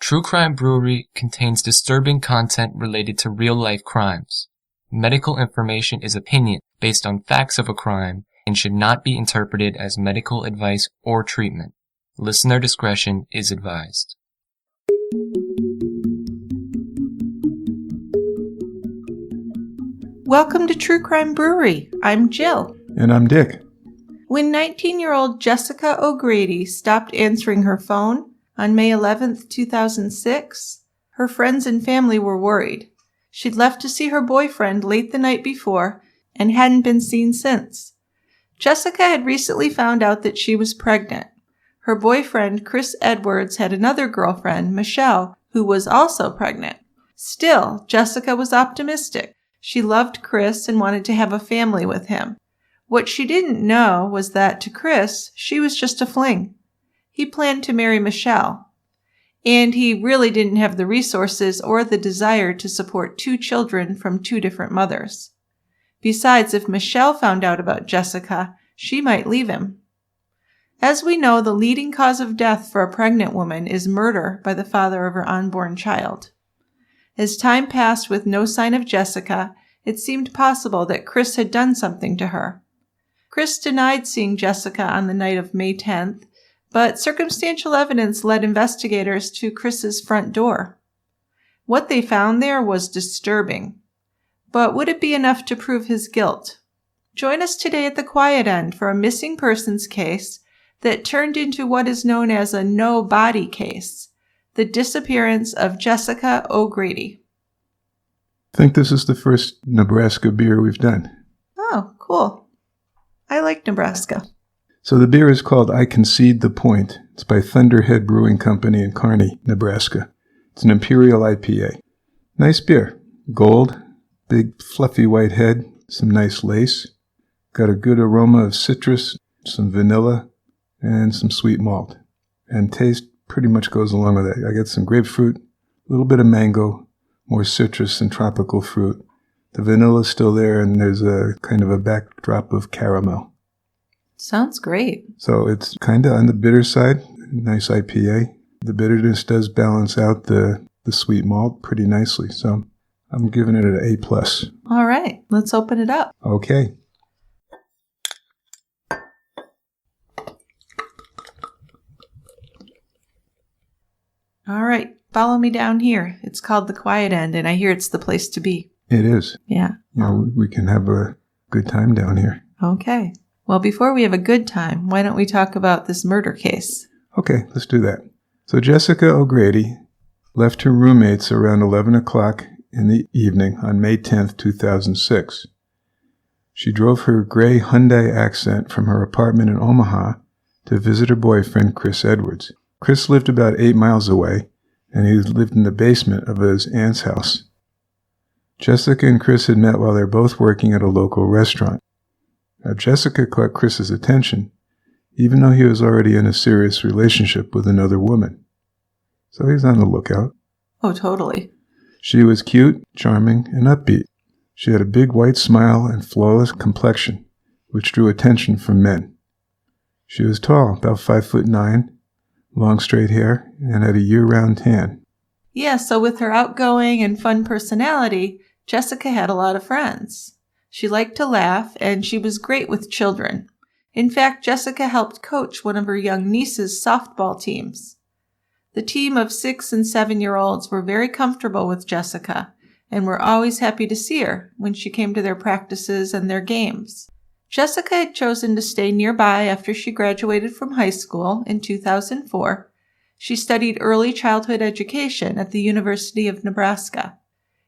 True Crime Brewery contains disturbing content related to real-life crimes. Medical information is opinion based on facts of a crime and should not be interpreted as medical advice or treatment. Listener discretion is advised. Welcome to True Crime Brewery. I'm Jill. And I'm Dick. When 19-year-old Jessica O'Grady stopped answering her phone on May 11, 2006, her friends and family were worried. She'd left to see her boyfriend late the night before and hadn't been seen since. Jessica had recently found out that she was pregnant. Her boyfriend, Chris Edwards, had another girlfriend, Michelle, who was also pregnant. Still, Jessica was optimistic. She loved Chris and wanted to have a family with him. What she didn't know was that to Chris, she was just a fling. He planned to marry Michelle, and he really didn't have the resources or the desire to support 2 children from 2 different mothers. Besides, if Michelle found out about Jessica, she might leave him. As we know, the leading cause of death for a pregnant woman is murder by the father of her unborn child. As time passed with no sign of Jessica, it seemed possible that Chris had done something to her. Chris denied seeing Jessica on the night of May 10th, but circumstantial evidence led investigators to Chris's front door. What they found there was disturbing. But would it be enough to prove his guilt? Join us today at the Quiet End for a missing persons case that turned into what is known as a no-body case. The disappearance of Jessica O'Grady. I think this is the first Nebraska beer we've done. Oh, cool. I like Nebraska. So the beer is called I Concede the Point. It's by Thunderhead Brewing Company in Kearney, Nebraska. It's an Imperial IPA. Nice beer. Gold, big fluffy white head, some nice lace. Got a good aroma of citrus, some vanilla, and some sweet malt. And taste pretty much goes along with it. I get some grapefruit, a little bit of mango, more citrus and tropical fruit. The vanilla's still there, and there's a kind of a backdrop of caramel. Sounds great. So it's kind of on the bitter side. Nice IPA. The bitterness does balance out the sweet malt pretty nicely. So I'm giving it an A+. All right, let's open it up. Okay. All right, follow me down here. It's called the Quiet End, and I hear it's the place to be. It is. Yeah. We can have a good time down here. Okay. Well, before we have a good time, why don't we talk about this murder case? Okay, let's do that. So Jessica O'Grady left her roommates around 11 o'clock in the evening on May 10th, 2006. She drove her gray Hyundai Accent from her apartment in Omaha to visit her boyfriend, Chris Edwards. Chris lived about 8 miles away, and he lived in the basement of his aunt's house. Jessica and Chris had met while they were both working at a local restaurant. Now, Jessica caught Chris's attention, even though he was already in a serious relationship with another woman. So he's on the lookout. Oh, totally. She was cute, charming, and upbeat. She had a big white smile and flawless complexion, which drew attention from men. She was tall, about 5'9", long straight hair, and had a year-round tan. Yeah, so with her outgoing and fun personality, Jessica had a lot of friends. She liked to laugh, and she was great with children. In fact, Jessica helped coach one of her young niece's softball teams. The team of 6- and 7-year-olds were very comfortable with Jessica, and were always happy to see her when she came to their practices and their games. Jessica had chosen to stay nearby after she graduated from high school in 2004. She studied early childhood education at the University of Nebraska.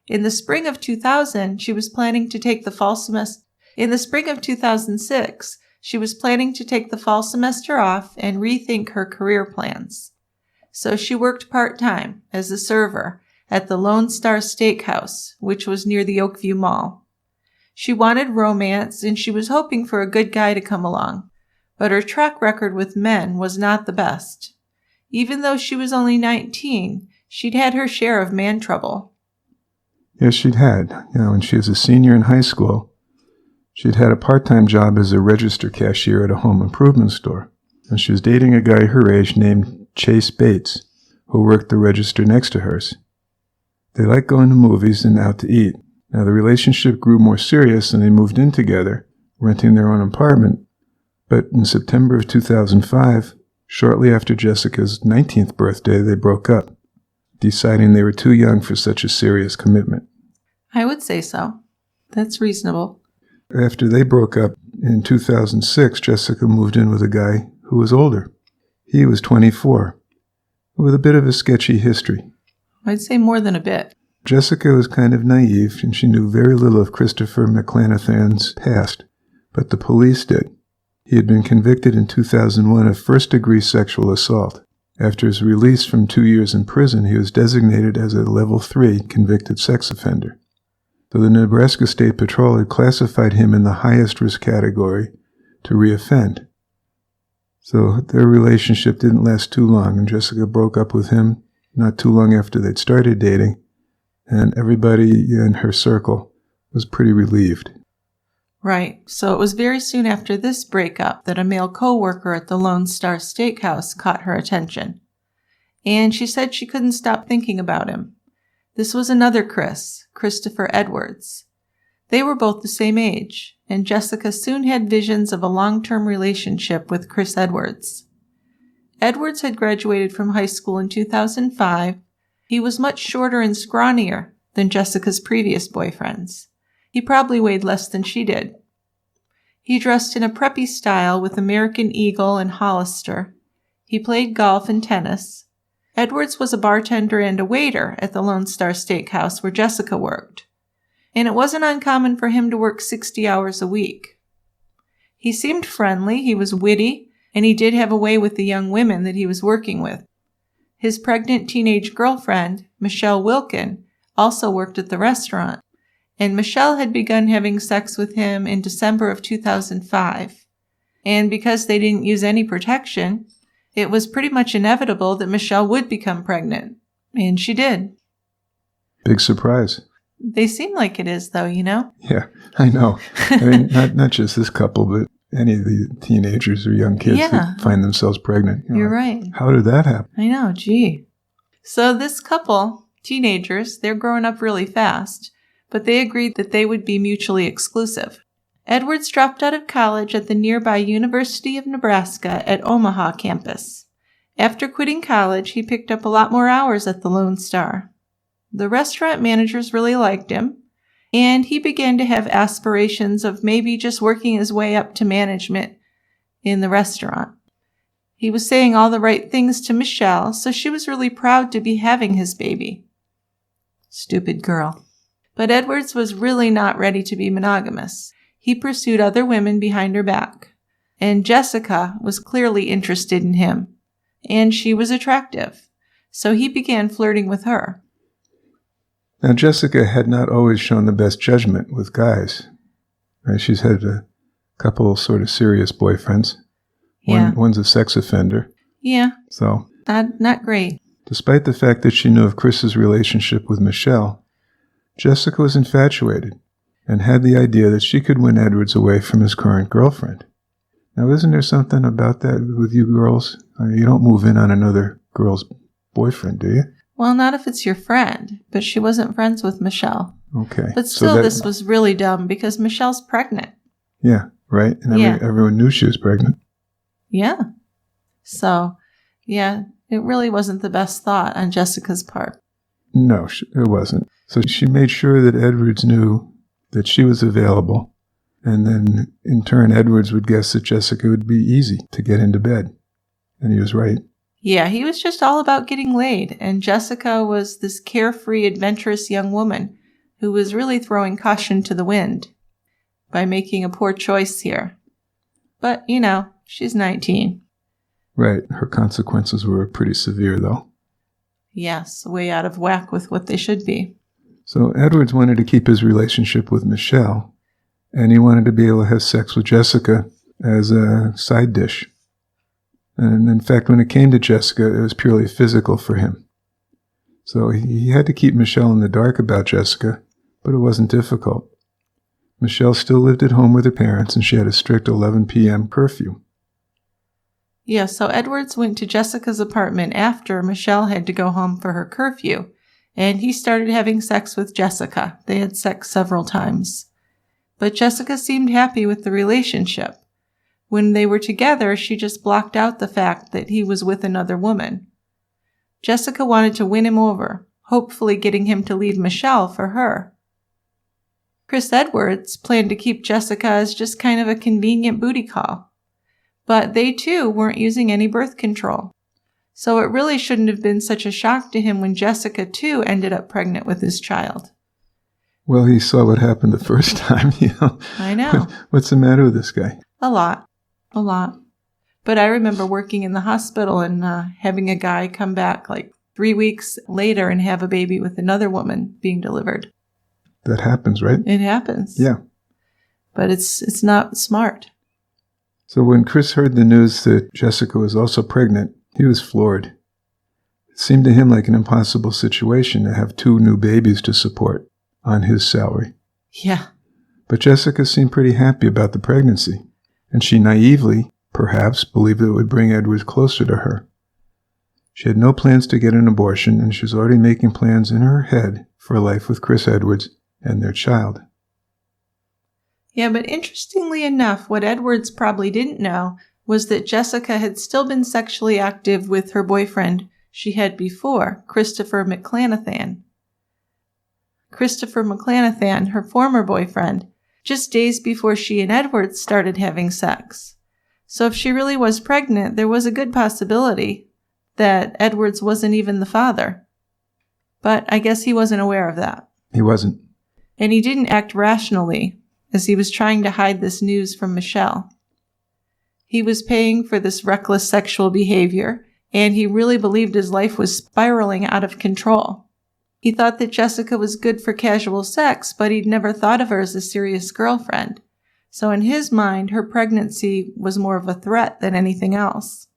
In the spring of 2000, she was planning to take the fall semester. In the spring of 2006, she was planning to take the fall semester off and rethink her career plans. So she worked part-time as a server at the Lone Star Steakhouse, which was near the Oakview Mall. She wanted romance, and she was hoping for a good guy to come along, but her track record with men was not the best. Even though she was only 19, she'd had her share of man trouble. Yes, she'd had. When she was a senior in high school, she'd had a part-time job as a register cashier at a home improvement store, and she was dating a guy her age named Chase Bates, who worked the register next to hers. They liked going to movies and out to eat. Now, the relationship grew more serious and they moved in together, renting their own apartment. But in September of 2005, shortly after Jessica's 19th birthday, they broke up, deciding they were too young for such a serious commitment. I would say so. That's reasonable. After they broke up in 2006, Jessica moved in with a guy who was older. He was 24, with a bit of a sketchy history. I'd say more than a bit. Jessica was kind of naive, and she knew very little of Christopher McClanathan's past, but the police did. He had been convicted in 2001 of first-degree sexual assault. After his release from 2 years in prison, he was designated as a Level 3 convicted sex offender. So the Nebraska State Patrol had classified him in the highest risk category to reoffend. So their relationship didn't last too long, and Jessica broke up with him not too long after they'd started dating, and everybody in her circle was pretty relieved. Right. So it was very soon after this breakup that a male co-worker at the Lone Star Steakhouse caught her attention. And she said she couldn't stop thinking about him. This was another Chris, Christopher Edwards. They were both the same age, and Jessica soon had visions of a long-term relationship with Chris Edwards. Edwards had graduated from high school in 2005. He was much shorter and scrawnier than Jessica's previous boyfriends. He probably weighed less than she did. He dressed in a preppy style with American Eagle and Hollister. He played golf and tennis. Edwards was a bartender and a waiter at the Lone Star Steakhouse where Jessica worked, and it wasn't uncommon for him to work 60 hours a week. He seemed friendly, he was witty, and he did have a way with the young women that he was working with. His pregnant teenage girlfriend, Michelle Wilkin, also worked at the restaurant, and Michelle had begun having sex with him in December of 2005. And because they didn't use any protection, it was pretty much inevitable that Michelle would become pregnant. And she did. Big surprise. They seem like it is, though, you know? Yeah, I know. I mean, not just this couple, but any of the teenagers or young kids that find themselves pregnant. You're right. How did that happen? I know, gee. So this couple, teenagers, they're growing up really fast, but they agreed that they would be mutually exclusive. Edwards dropped out of college at the nearby University of Nebraska at Omaha campus. After quitting college, he picked up a lot more hours at the Lone Star. The restaurant managers really liked him, and he began to have aspirations of maybe just working his way up to management in the restaurant. He was saying all the right things to Michelle, so she was really proud to be having his baby. Stupid girl. But Edwards was really not ready to be monogamous. He pursued other women behind her back, and Jessica was clearly interested in him, and she was attractive, so he began flirting with her. Now, Jessica had not always shown the best judgment with guys. Right? She's had a couple sort of serious boyfriends. One's a sex offender. Yeah. So not great. Despite the fact that she knew of Chris's relationship with Michelle, Jessica was infatuated and had the idea that she could win Edwards away from his current girlfriend. Now, isn't there something about that with you girls? I mean, you don't move in on another girl's boyfriend, do you? Well, not if it's your friend, but she wasn't friends with Michelle. Okay. But still, this was really dumb because Michelle's pregnant. Yeah, right? And everyone knew she was pregnant. Yeah. So, yeah, it really wasn't the best thought on Jessica's part. No, it wasn't. So she made sure that Edwards knew that she was available, and then in turn Edwards would guess that Jessica would be easy to get into bed. And he was right. Yeah, he was just all about getting laid, and Jessica was this carefree, adventurous young woman who was really throwing caution to the wind by making a poor choice here. But, you know, she's 19. Right. Her consequences were pretty severe, though. Yes, way out of whack with what they should be. So Edwards wanted to keep his relationship with Michelle, and he wanted to be able to have sex with Jessica as a side dish. And in fact, when it came to Jessica, it was purely physical for him. So he had to keep Michelle in the dark about Jessica, but it wasn't difficult. Michelle still lived at home with her parents, and she had a strict 11 p.m. curfew. Yeah, so Edwards went to Jessica's apartment after Michelle had to go home for her curfew, and he started having sex with Jessica. They had sex several times. But Jessica seemed happy with the relationship. When they were together, she just blocked out the fact that he was with another woman. Jessica wanted to win him over, hopefully getting him to leave Michelle for her. Chris Edwards planned to keep Jessica as just kind of a convenient booty call. But they too weren't using any birth control. So it really shouldn't have been such a shock to him when Jessica too ended up pregnant with his child. Well, he saw what happened the first time, I know. What's the matter with this guy? A lot. But I remember working in the hospital and having a guy come back like 3 weeks later and have a baby with another woman being delivered. That happens, right? It happens. Yeah. But it's not smart. So when Chris heard the news that Jessica was also pregnant, he was floored. It seemed to him like an impossible situation to have 2 new babies to support on his salary. Yeah. But Jessica seemed pretty happy about the pregnancy, and she naively, perhaps, believed it would bring Edwards closer to her. She had no plans to get an abortion, and she was already making plans in her head for a life with Chris Edwards and their child. Yeah, but interestingly enough, what Edwards probably didn't know was that Jessica had still been sexually active with her boyfriend she had before, Christopher McClanathan. Christopher McClanathan, her former boyfriend, just days before she and Edwards started having sex. So if she really was pregnant, there was a good possibility that Edwards wasn't even the father. But I guess he wasn't aware of that. He wasn't. And he didn't act rationally, as he was trying to hide this news from Michelle. He was paying for this reckless sexual behavior, and he really believed his life was spiraling out of control. He thought that Jessica was good for casual sex, but he'd never thought of her as a serious girlfriend. So in his mind, her pregnancy was more of a threat than anything else.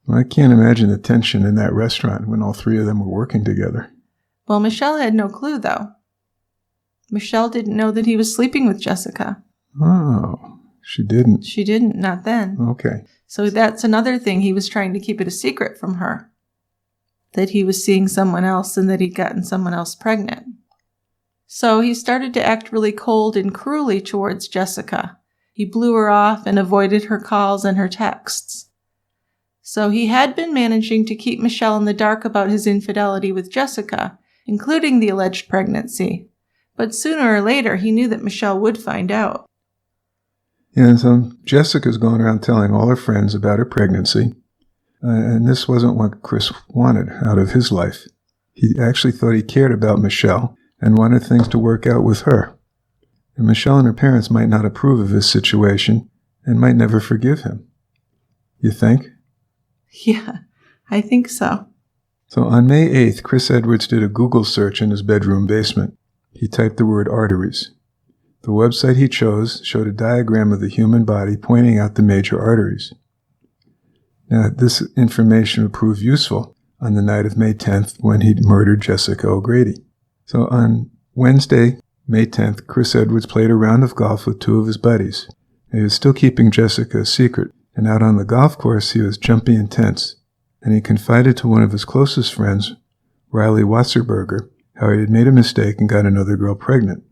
Well, I can't imagine the tension in that restaurant when all 3 of them were working together. Well, Michelle had no clue, though. Michelle didn't know that he was sleeping with Jessica. Oh, she didn't. She didn't, not then. Okay. So that's another thing. He was trying to keep it a secret from her. That he was seeing someone else and that he'd gotten someone else pregnant. So he started to act really cold and cruelly towards Jessica. He blew her off and avoided her calls and her texts. So he had been managing to keep Michelle in the dark about his infidelity with Jessica, including the alleged pregnancy. But sooner or later, he knew that Michelle would find out. Yeah, and so Jessica's going around telling all her friends about her pregnancy. And this wasn't what Chris wanted out of his life. He actually thought he cared about Michelle and wanted things to work out with her. And Michelle and her parents might not approve of his situation and might never forgive him. You think? Yeah, I think so. So on May 8th, Chris Edwards did a Google search in his bedroom basement. He typed the word arteries. The website he chose showed a diagram of the human body pointing out the major arteries. Now, this information would prove useful on the night of May 10th when he murdered Jessica O'Grady. So on Wednesday, May 10th, Chris Edwards played a round of golf with 2 of his buddies. He was still keeping Jessica a secret, and out on the golf course he was jumpy and tense, and he confided to one of his closest friends, Riley Wasserberger, how he had made a mistake and got another girl pregnant.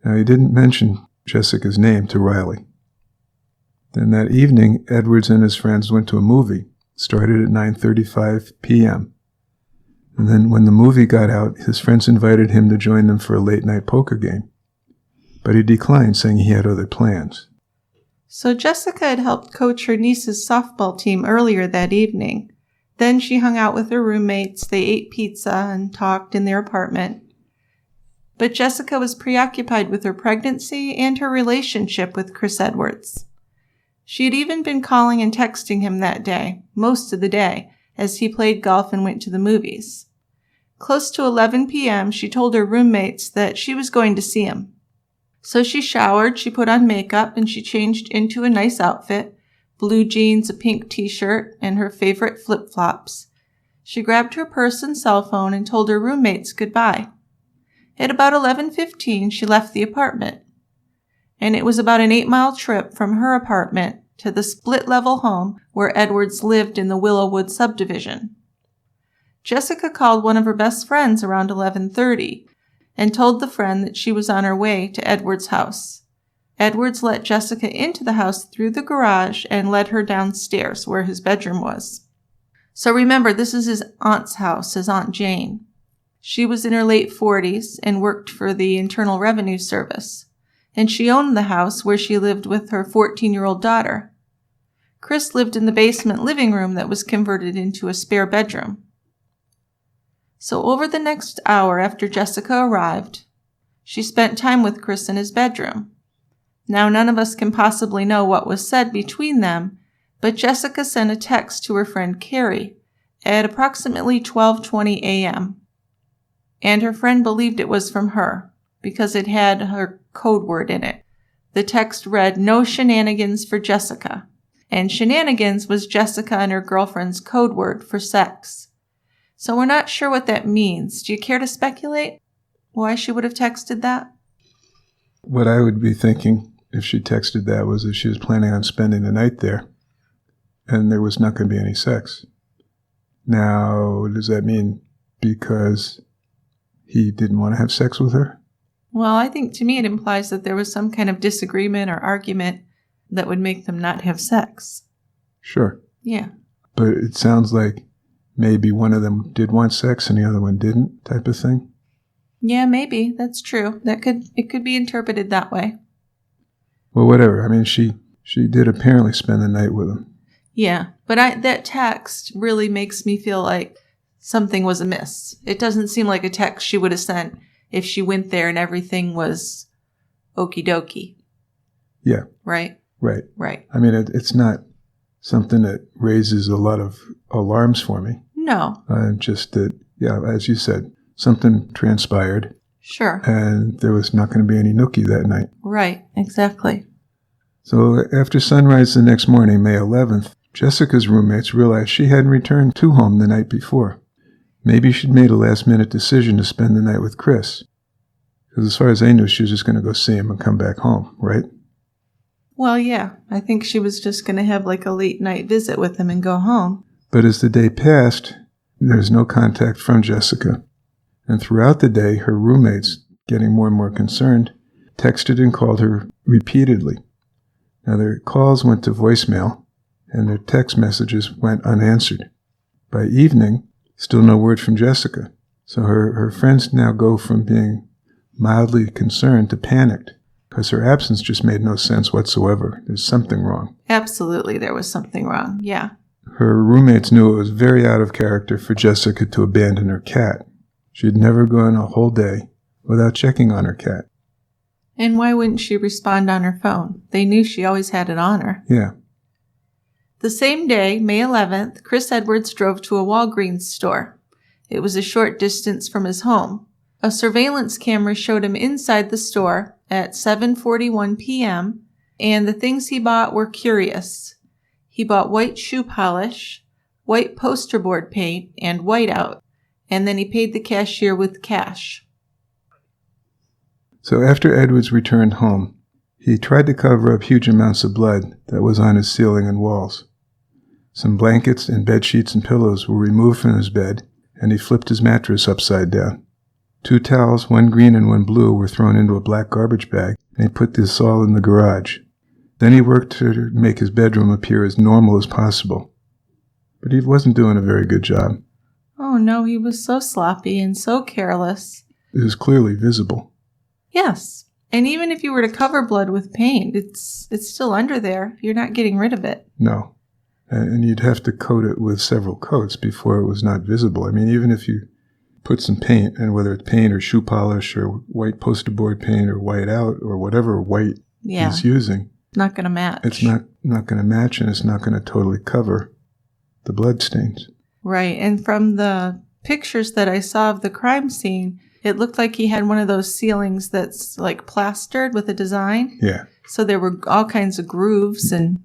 Now, he didn't mention Jessica's name to Riley. Then that evening, Edwards and his friends went to a movie. It started at 9:35 p.m. And then when the movie got out, his friends invited him to join them for a late-night poker game. But he declined, saying he had other plans. So Jessica had helped coach her niece's softball team earlier that evening. Then she hung out with her roommates, they ate pizza and talked in their apartment. But Jessica was preoccupied with her pregnancy and her relationship with Chris Edwards. She had even been calling and texting him that day, most of the day, as he played golf and went to the movies. Close to 11 p.m., she told her roommates that she was going to see him. So she showered, she put on makeup, and she changed into a nice outfit, blue jeans, a pink t-shirt, and her favorite flip-flops. She grabbed her purse and cell phone and told her roommates goodbye. At about 11:15, she left the apartment. And it was about an 8-mile trip from her apartment to the split-level home where Edwards lived in the Willowwood subdivision. Jessica called one of her best friends around 11:30 and told the friend that she was on her way to Edwards' house. Edwards let Jessica into the house through the garage and led her downstairs where his bedroom was. So remember, this is his aunt's house, his Aunt Jane. She was in her late 40s and worked for the Internal Revenue Service, and she owned the house where she lived with her 14-year-old daughter. Chris lived in the basement living room that was converted into a spare bedroom. So over the next hour after Jessica arrived, she spent time with Chris in his bedroom. Now, none of us can possibly know what was said between them, but Jessica sent a text to her friend Carrie at approximately 12:20 a.m. And her friend believed it was from her because it had her code word in it. The text read, "No shenanigans for Jessica." And shenanigans was Jessica and her girlfriend's code word for sex. So we're not sure what that means. Do you care to speculate why she would have texted that? What I would be thinking if she texted that was if she was planning on spending the night there and there was not going to be any sex. Now, does that mean because he didn't want to have sex with her? Well, I think to me it implies that there was some kind of disagreement or argument that would make them not have sex. Sure. Yeah. But it sounds like maybe one of them did want sex and the other one didn't, type of thing. Yeah, maybe. That's true. It could be interpreted that way. Well, whatever. I mean, she did apparently spend the night with him. Yeah, but that text really makes me feel like something was amiss. It doesn't seem like a text she would have sent if she went there and everything was okie dokie. Yeah. Right? Right. Right. I mean, it's not something that raises a lot of alarms for me. No. Just that, yeah, as you said, something transpired. Sure. And there was not going to be any nookie that night. Right, exactly. So after sunrise the next morning, May 11th, Jessica's roommates realized she hadn't returned to home the night before. Maybe she'd made a last-minute decision to spend the night with Chris. Because as far as they knew, she was just going to go see him and come back home, right? Well, yeah. I think she was just going to have like a late-night visit with him and go home. But as the day passed, there was no contact from Jessica. And throughout the day, her roommates, getting more and more concerned, texted and called her repeatedly. Now, their calls went to voicemail, and their text messages went unanswered. By evening, still no word from Jessica. So her friends now go from being mildly concerned to panicked, because her absence just made no sense whatsoever. There's something wrong. Absolutely, there was something wrong, yeah. Her roommates knew it was very out of character for Jessica to abandon her cat. She'd never gone a whole day without checking on her cat. And why wouldn't she respond on her phone? They knew she always had it on her. Yeah. The same day, May 11th, Chris Edwards drove to a Walgreens store. It was a short distance from his home. A surveillance camera showed him inside the store at 7:41 p.m., and the things he bought were curious. He bought white shoe polish, white poster board paint, and whiteout, and then he paid the cashier with cash. So after Edwards returned home, he tried to cover up huge amounts of blood that was on his ceiling and walls. Some blankets and bed sheets and pillows were removed from his bed, and he flipped his mattress upside down. 2 towels, one green and one blue, were thrown into a black garbage bag, and he put this all in the garage. Then he worked to make his bedroom appear as normal as possible. But he wasn't doing a very good job. Oh no, he was so sloppy and so careless. It was clearly visible. Yes, and even if you were to cover blood with paint, it's still under there. You're not getting rid of it. No. And you'd have to coat it with several coats before it was not visible. I mean, even if you put some paint, and whether it's paint or shoe polish or white poster board paint or white out or whatever white he's using, not going to match. It's not going to match, and it's not going to totally cover the blood stains. Right, and from the pictures that I saw of the crime scene, it looked like he had one of those ceilings that's like plastered with a design. Yeah. So there were all kinds of grooves, and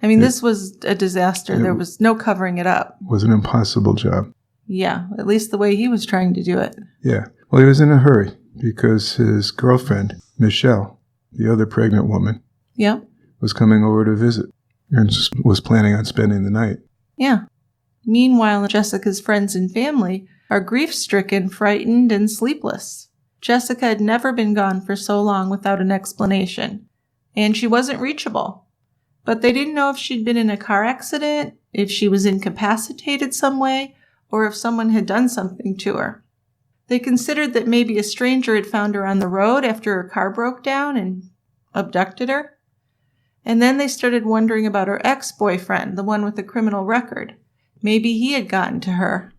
I mean, this was a disaster. There was no covering it up. It was an impossible job. Yeah, at least the way he was trying to do it. Yeah. Well, he was in a hurry because his girlfriend, Michelle, the other pregnant woman, Yep. was coming over to visit. and was planning on spending the night. Yeah. Meanwhile, Jessica's friends and family are grief-stricken, frightened, and sleepless. Jessica had never been gone for so long without an explanation, and she wasn't reachable. But they didn't know if she'd been in a car accident, if she was incapacitated some way, or if someone had done something to her. They considered that maybe a stranger had found her on the road after her car broke down and abducted her. And then they started wondering about her ex-boyfriend, the one with the criminal record. Maybe he had gotten to her.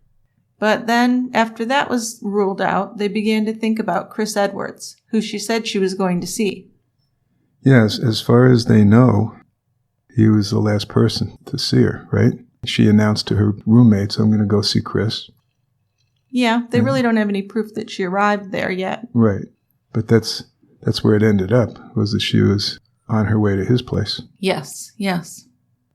But then, after that was ruled out, they began to think about Chris Edwards, who she said she was going to see. Yes, as far as they know, he was the last person to see her, right? She announced to her roommates, I'm going to go see Chris. Yeah, they really don't have any proof that she arrived there yet. Right. But that's where it ended up, was that she was on her way to his place. Yes.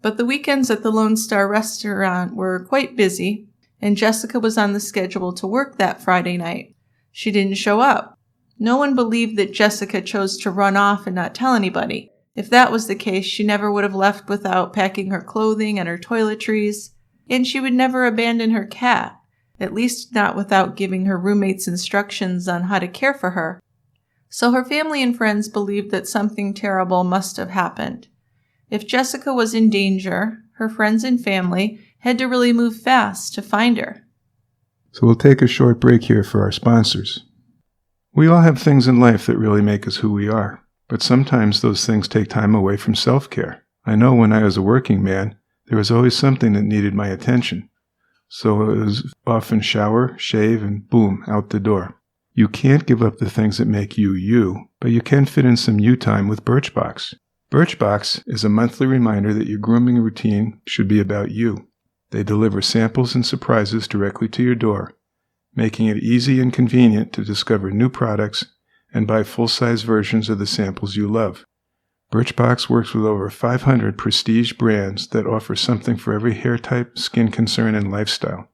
But the weekends at the Lone Star restaurant were quite busy, and Jessica was on the schedule to work that Friday night. She didn't show up. No one believed that Jessica chose to run off and not tell anybody. If that was the case, she never would have left without packing her clothing and her toiletries, and she would never abandon her cat, at least not without giving her roommates instructions on how to care for her. So her family and friends believed that something terrible must have happened. If Jessica was in danger, her friends and family had to really move fast to find her. So we'll take a short break here for our sponsors. We all have things in life that really make us who we are, but sometimes those things take time away from self-care. I know when I was a working man, there was always something that needed my attention. So it was often shower, shave, and boom, out the door. You can't give up the things that make you you, but you can fit in some you time with Birchbox. Birchbox is a monthly reminder that your grooming routine should be about you. They deliver samples and surprises directly to your door, making it easy and convenient to discover new products and buy full-size versions of the samples you love. Birchbox works with over 500 prestige brands that offer something for every hair type, skin concern, and lifestyle.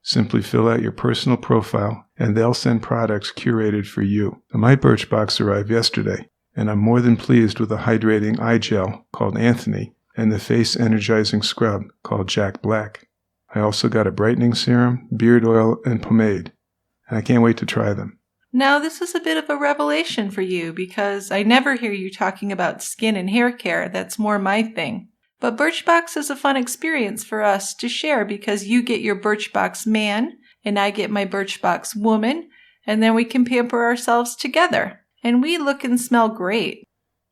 Simply fill out your personal profile, and they'll send products curated for you. My Birchbox arrived yesterday, and I'm more than pleased with the hydrating eye gel called Anthony and the face energizing scrub called Jack Black. I also got a brightening serum, beard oil, and pomade, and I can't wait to try them. Now, this is a bit of a revelation for you because I never hear you talking about skin and hair care. That's more my thing. But Birchbox is a fun experience for us to share because you get your Birchbox man and I get my Birchbox woman, and then we can pamper ourselves together. And we look and smell great.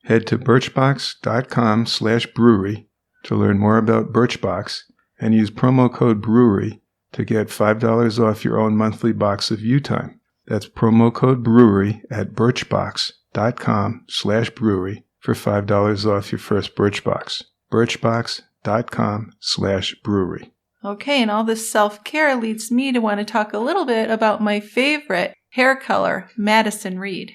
Head to birchbox.com/brewery to learn more about Birchbox and use promo code BREWERY to get $5 off your own monthly box of you time. That's promo code BREWERY at birchbox.com/brewery for $5 off your first Birchbox. birchbox.com/brewery. Okay, and all this self-care leads me to want to talk a little bit about my favorite hair color, Madison Reed.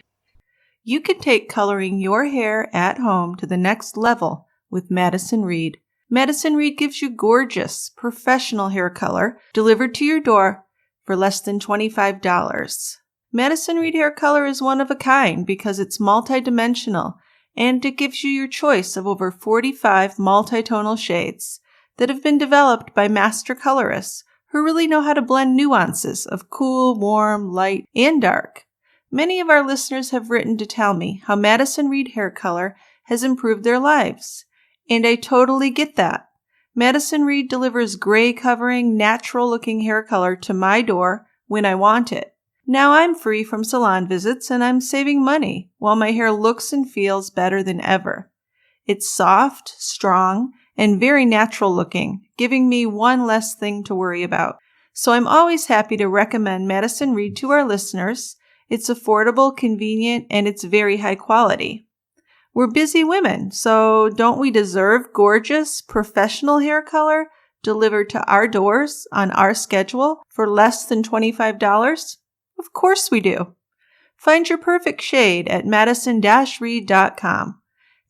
You can take coloring your hair at home to the next level with Madison Reed. Madison Reed gives you gorgeous, professional hair color delivered to your door for less than $25. Madison Reed hair color is one of a kind because it's multidimensional and it gives you your choice of over 45 multitonal shades that have been developed by master colorists who really know how to blend nuances of cool, warm, light, and dark. Many of our listeners have written to tell me how Madison Reed hair color has improved their lives, and I totally get that. Madison Reed delivers gray covering, natural-looking hair color to my door when I want it. Now I'm free from salon visits and I'm saving money while my hair looks and feels better than ever. It's soft, strong, and very natural looking, giving me one less thing to worry about. So I'm always happy to recommend Madison Reed to our listeners. It's affordable, convenient, and it's very high quality. We're busy women, so don't we deserve gorgeous, professional hair color delivered to our doors on our schedule for less than $25? Of course we do. Find your perfect shade at madison-reed.com.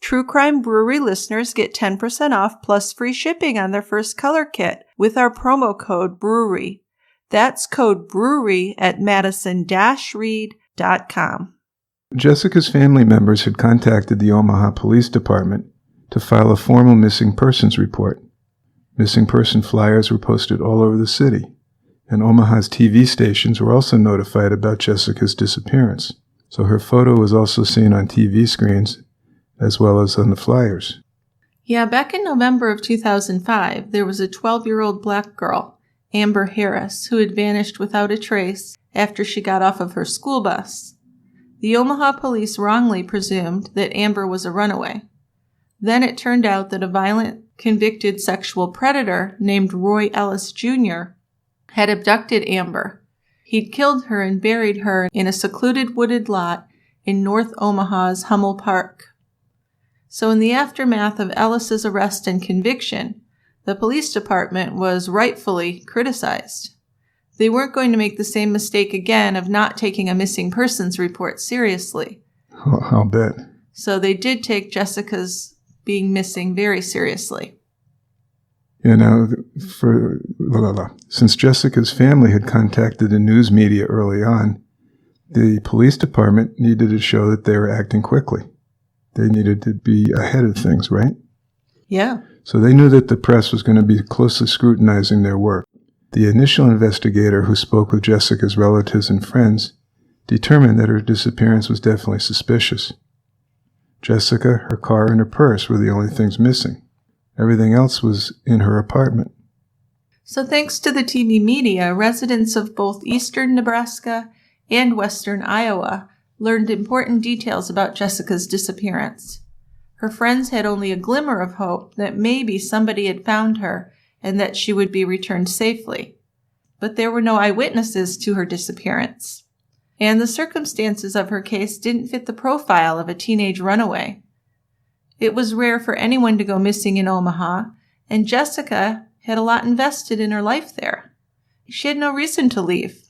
True Crime Brewery listeners get 10% off plus free shipping on their first color kit with our promo code BREWERY. That's code BREWERY at madison-reed.com. Jessica's family members had contacted the Omaha Police Department to file a formal missing persons report. Missing person flyers were posted all over the city, and Omaha's TV stations were also notified about Jessica's disappearance, so her photo was also seen on TV screens as well as on the flyers. Yeah, back in November of 2005, there was a 12-year-old black girl, Amber Harris, who had vanished without a trace after she got off of her school bus. The Omaha police wrongly presumed that Amber was a runaway. Then it turned out that a violent, convicted sexual predator named Roy Ellis Jr. had abducted Amber. He'd killed her and buried her in a secluded wooded lot in North Omaha's Hummel Park. So in the aftermath of Ellis's arrest and conviction, the police department was rightfully criticized. They weren't going to make the same mistake again of not taking a missing persons report seriously. I'll bet. So they did take Jessica's being missing very seriously. Yeah, now, since Jessica's family had contacted the news media early on, the police department needed to show that they were acting quickly. They needed to be ahead of things, right? Yeah. So they knew that the press was going to be closely scrutinizing their work. The initial investigator who spoke with Jessica's relatives and friends determined that her disappearance was definitely suspicious. Jessica, her car, and her purse were the only things missing. Everything else was in her apartment. So thanks to the TV media, residents of both eastern Nebraska and western Iowa learned important details about Jessica's disappearance. Her friends had only a glimmer of hope that maybe somebody had found her and that she would be returned safely. But there were no eyewitnesses to her disappearance. And the circumstances of her case didn't fit the profile of a teenage runaway. It was rare for anyone to go missing in Omaha, and Jessica had a lot invested in her life there. She had no reason to leave.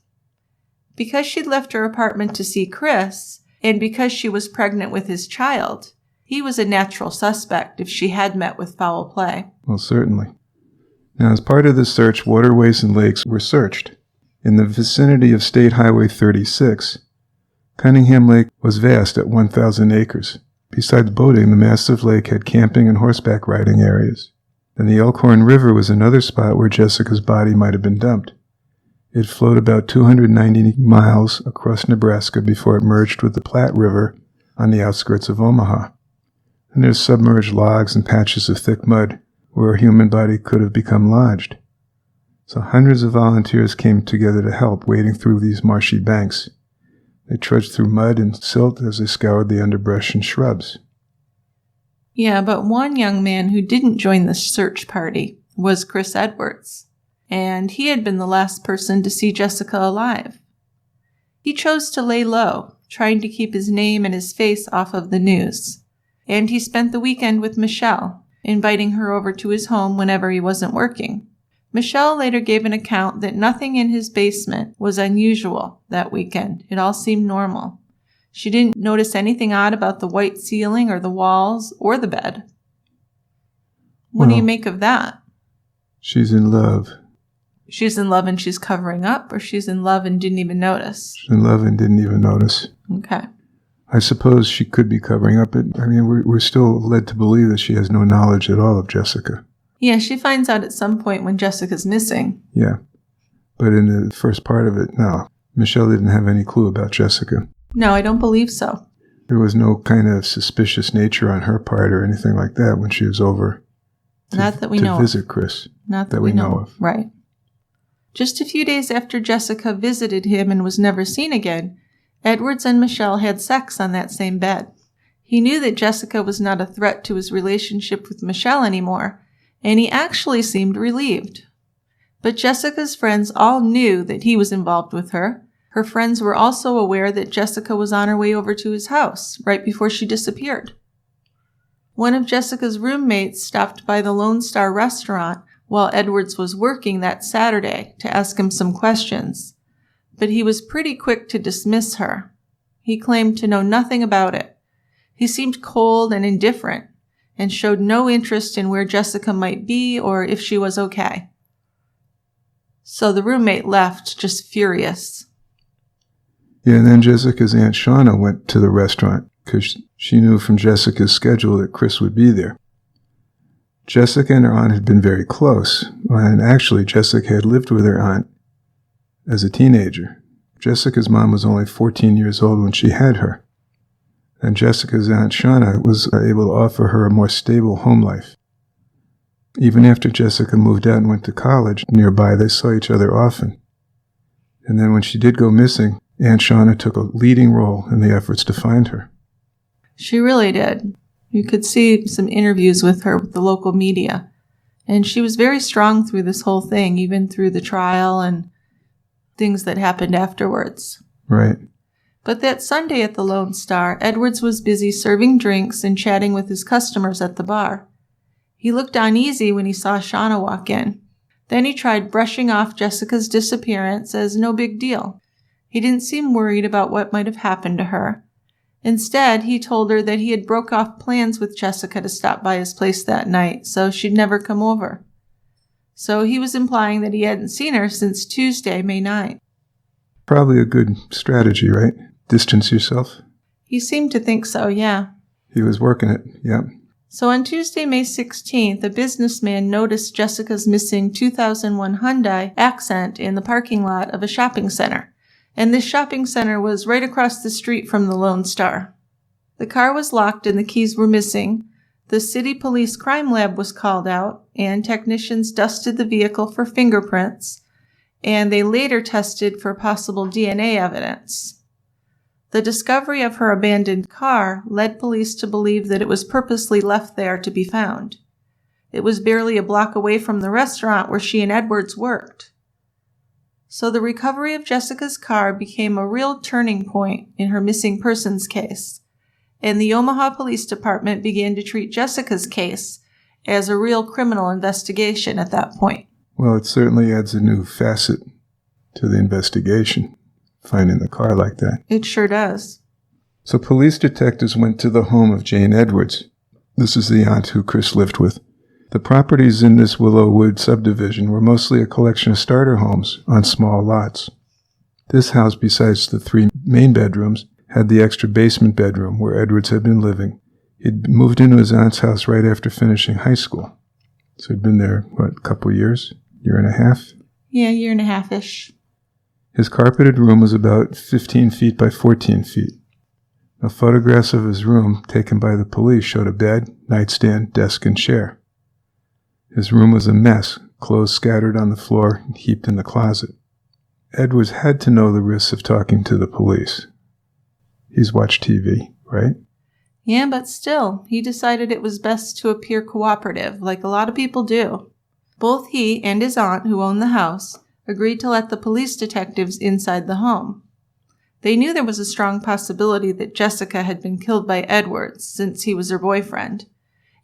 Because she'd left her apartment to see Chris, and because she was pregnant with his child, he was a natural suspect if she had met with foul play. Well, certainly. Now, as part of the search, waterways and lakes were searched. In the vicinity of State Highway 36, Cunningham Lake was vast at 1,000 acres. Besides boating, the massive lake had camping and horseback riding areas. And the Elkhorn River was another spot where Jessica's body might have been dumped. It flowed about 290 miles across Nebraska before it merged with the Platte River on the outskirts of Omaha. And there's submerged logs and patches of thick mud where a human body could have become lodged. So hundreds of volunteers came together to help, wading through these marshy banks. They trudged through mud and silt as they scoured the underbrush and shrubs. Yeah, but one young man who didn't join the search party was Chris Edwards, and he had been the last person to see Jessica alive. He chose to lay low, trying to keep his name and his face off of the news, and he spent the weekend with Michelle, inviting her over to his home whenever he wasn't working. Michelle later gave an account that nothing in his basement was unusual that weekend. It all seemed normal. She didn't notice anything odd about the white ceiling or the walls or the bed. What do you make of that? She's in love. She's in love and she's covering up, or she's in love and didn't even notice? She's in love and didn't even notice. Okay. I suppose she could be covering up. We're still led to believe that she has no knowledge at all of Jessica. Yeah, she finds out at some point when Jessica's missing. Yeah. But in the first part of it, no. Michelle didn't have any clue about Jessica. No, I don't believe so. There was no kind of suspicious nature on her part or anything like that when she was over to visit Chris. Not that we know of. Right. Just a few days after Jessica visited him and was never seen again, Edwards and Michelle had sex on that same bed. He knew that Jessica was not a threat to his relationship with Michelle anymore, and he actually seemed relieved. But Jessica's friends all knew that he was involved with her. Her friends were also aware that Jessica was on her way over to his house right before she disappeared. One of Jessica's roommates stopped by the Lone Star restaurant while Edwards was working that Saturday to ask him some questions, but he was pretty quick to dismiss her. He claimed to know nothing about it. He seemed cold and indifferent, and showed no interest in where Jessica might be or if she was okay. So the roommate left, just furious. Yeah, and then Jessica's Aunt Shauna went to the restaurant because she knew from Jessica's schedule that Chris would be there. Jessica and her aunt had been very close, and actually Jessica had lived with her aunt as a teenager. Jessica's mom was only 14 years old when she had her, and Jessica's aunt Shauna was able to offer her a more stable home life. Even after Jessica moved out and went to college nearby, they saw each other often. And then when she did go missing, Aunt Shauna took a leading role in the efforts to find her. She really did. You could see some interviews with her with the local media. And she was very strong through this whole thing, even through the trial and things that happened afterwards. Right. But that Sunday at the Lone Star, Edwards was busy serving drinks and chatting with his customers at the bar. He looked uneasy when he saw Shauna walk in. Then he tried brushing off Jessica's disappearance as no big deal. He didn't seem worried about what might have happened to her. Instead, he told her that he had broke off plans with Jessica to stop by his place that night, so she'd never come over. So he was implying that he hadn't seen her since Tuesday, May 9th. Probably a good strategy, right? Distance yourself? He seemed to think so, yeah. He was working it, yeah. So on Tuesday, May 16th, a businessman noticed Jessica's missing 2001 Hyundai Accent in the parking lot of a shopping center. And this shopping center was right across the street from the Lone Star. The car was locked and the keys were missing. The city police crime lab was called out, and technicians dusted the vehicle for fingerprints, and they later tested for possible DNA evidence. The discovery of her abandoned car led police to believe that it was purposely left there to be found. It was barely a block away from the restaurant where she and Edwards worked. So the recovery of Jessica's car became a real turning point in her missing persons case, and the Omaha Police Department began to treat Jessica's case as a real criminal investigation at that point. Well, it certainly adds a new facet to the investigation, finding the car like that. It sure does. So police detectives went to the home of Jane Edwards. This is the aunt who Chris lived with. The properties in this Willowwood subdivision were mostly a collection of starter homes on small lots. This house, besides the 3 main bedrooms, had the extra basement bedroom where Edwards had been living. He'd moved into his aunt's house right after finishing high school. So he'd been there, a couple years? Year and a half? Yeah, year and a half-ish. His carpeted room was about 15 feet by 14 feet. Now, photographs of his room taken by the police showed a bed, nightstand, desk, and chair. His room was a mess, clothes scattered on the floor and heaped in the closet. Edwards had to know the risks of talking to the police. He's watched TV, right? Yeah, but still, he decided it was best to appear cooperative, like a lot of people do. Both he and his aunt, who owned the house, agreed to let the police detectives inside the home. They knew there was a strong possibility that Jessica had been killed by Edwards, since he was her boyfriend.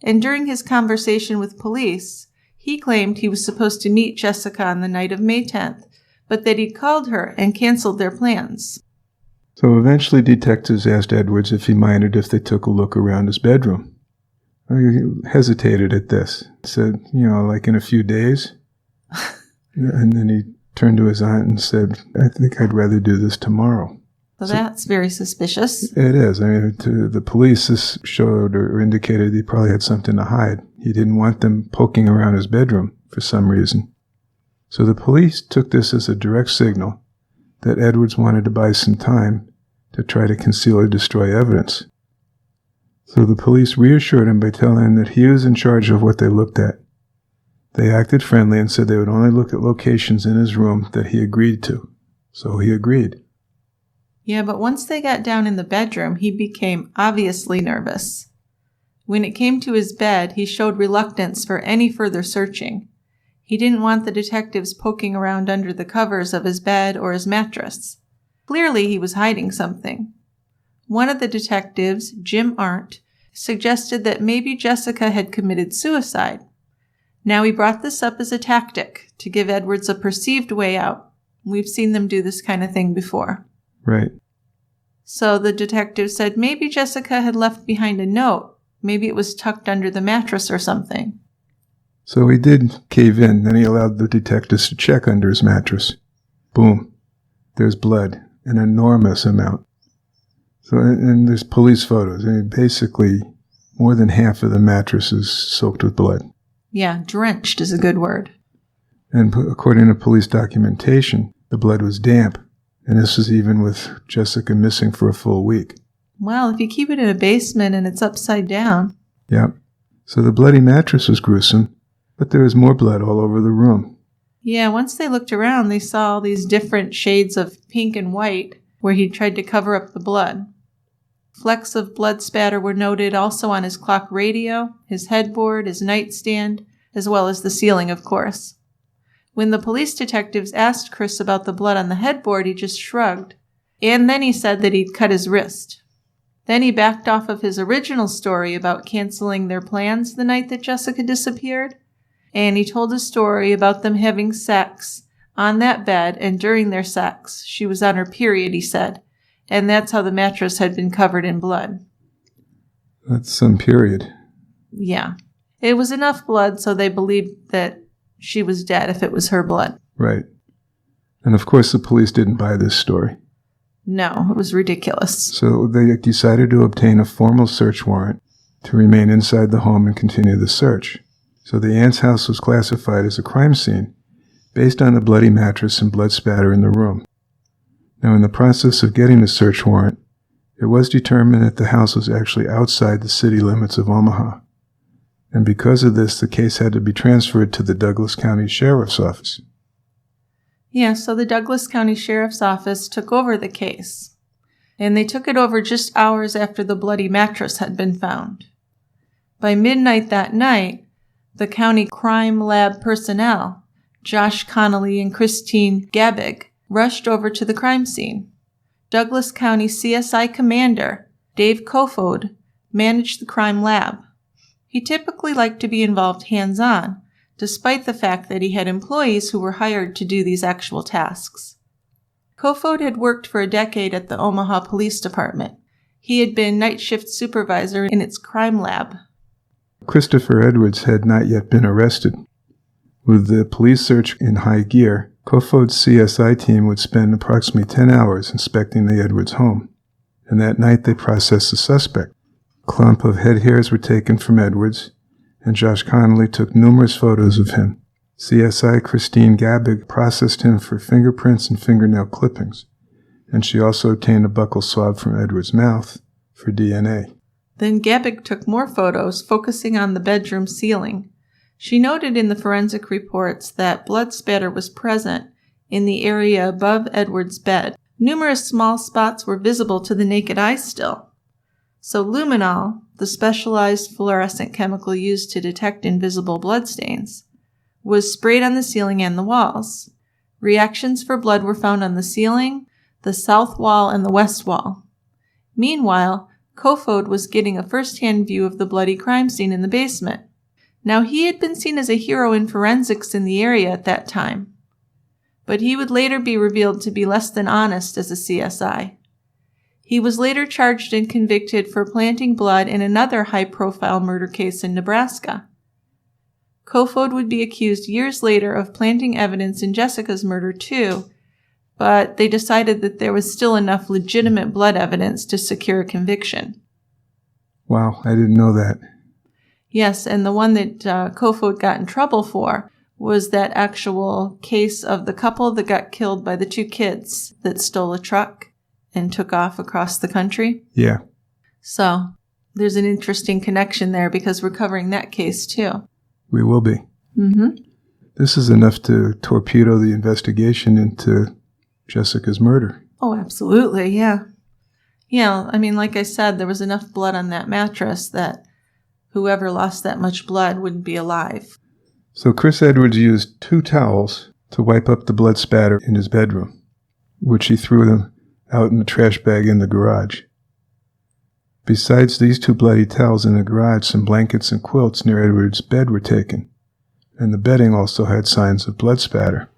And during his conversation with police, he claimed he was supposed to meet Jessica on the night of May 10th, but that he'd called her and canceled their plans. So eventually detectives asked Edwards if he minded if they took a look around his bedroom. He hesitated at this. Said, like in a few days. And then he turned to his aunt and said, I think I'd rather do this tomorrow. So that's very suspicious. It is. I mean, to the police, this showed or indicated he probably had something to hide. He didn't want them poking around his bedroom for some reason. So the police took this as a direct signal that Edwards wanted to buy some time to try to conceal or destroy evidence. So the police reassured him by telling him that he was in charge of what they looked at. They acted friendly and said they would only look at locations in his room that he agreed to. So he agreed. Yeah, but once they got down in the bedroom, he became obviously nervous. When it came to his bed, he showed reluctance for any further searching. He didn't want the detectives poking around under the covers of his bed or his mattress. Clearly, he was hiding something. One of the detectives, Jim Arndt, suggested that maybe Jessica had committed suicide. Now he brought this up as a tactic to give Edwards a perceived way out. We've seen them do this kind of thing before. Right. So the detective said maybe Jessica had left behind a note. Maybe it was tucked under the mattress or something. So he did cave in. Then he allowed the detectives to check under his mattress. Boom. There's blood. An enormous amount. So, and there's police photos. I mean, basically, more than half of the mattress is soaked with blood. Yeah, drenched is a good word. And according to police documentation, the blood was damp. And this is even with Jessica missing for a full week. Well, if you keep it in a basement and it's upside down. Yep. So the bloody mattress was gruesome, but there was more blood all over the room. Yeah, once they looked around, they saw all these different shades of pink and white where he tried to cover up the blood. Flecks of blood spatter were noted also on his clock radio, his headboard, his nightstand, as well as the ceiling, of course. When the police detectives asked Chris about the blood on the headboard, he just shrugged. And then he said that he'd cut his wrist. Then he backed off of his original story about canceling their plans the night that Jessica disappeared. And he told a story about them having sex on that bed, and during their sex, she was on her period, he said. And that's how the mattress had been covered in blood. That's some period. Yeah. It was enough blood, so they believed that she was dead if it was her blood. Right. And of course the police didn't buy this story. No, it was ridiculous. So they decided to obtain a formal search warrant to remain inside the home and continue the search. So the aunt's house was classified as a crime scene based on the bloody mattress and blood spatter in the room. Now, in the process of getting the search warrant, it was determined that the house was actually outside the city limits of Omaha. And because of this, the case had to be transferred to the Douglas County Sheriff's Office. Yeah, so the Douglas County Sheriff's Office took over the case. And they took it over just hours after the bloody mattress had been found. By midnight that night, the county crime lab personnel, Josh Connolly and Christine Gabig, rushed over to the crime scene. Douglas County CSI Commander Dave Kofod managed the crime lab. He typically liked to be involved hands-on, despite the fact that he had employees who were hired to do these actual tasks. Kofod had worked for a decade at the Omaha Police Department. He had been night shift supervisor in its crime lab. Christopher Edwards had not yet been arrested. With the police search in high gear, Kofod's CSI team would spend approximately 10 hours inspecting the Edwards home. And that night they processed the suspect. A clump of head hairs were taken from Edwards, and Josh Connolly took numerous photos of him. CSI Christine Gabig processed him for fingerprints and fingernail clippings, and she also obtained a buccal swab from Edwards' mouth for DNA. Then Gabig took more photos, focusing on the bedroom ceiling. She noted in the forensic reports that blood spatter was present in the area above Edwards' bed. Numerous small spots were visible to the naked eye still. So luminol, the specialized fluorescent chemical used to detect invisible bloodstains, was sprayed on the ceiling and the walls. Reactions for blood were found on the ceiling, the south wall, and the west wall. Meanwhile, Kofod was getting a first-hand view of the bloody crime scene in the basement. Now, he had been seen as a hero in forensics in the area at that time, but he would later be revealed to be less than honest as a CSI. He was later charged and convicted for planting blood in another high-profile murder case in Nebraska. Kofod would be accused years later of planting evidence in Jessica's murder too, but they decided that there was still enough legitimate blood evidence to secure a conviction. Wow, I didn't know that. Yes, and the one that Kofod got in trouble for was that actual case of the couple that got killed by the two kids that stole a truck and took off across the country. Yeah. So there's an interesting connection there because we're covering that case too. We will be. Mm-hmm. This is enough to torpedo the investigation into Jessica's murder. Oh, absolutely, yeah. Yeah, I mean, like I said, there was enough blood on that mattress that whoever lost that much blood wouldn't be alive. So Chris Edwards used 2 towels to wipe up the blood spatter in his bedroom, which he threw them out in the trash bag in the garage. Besides these 2 bloody towels in the garage, some blankets and quilts near Edwards' bed were taken, and the bedding also had signs of blood spatter.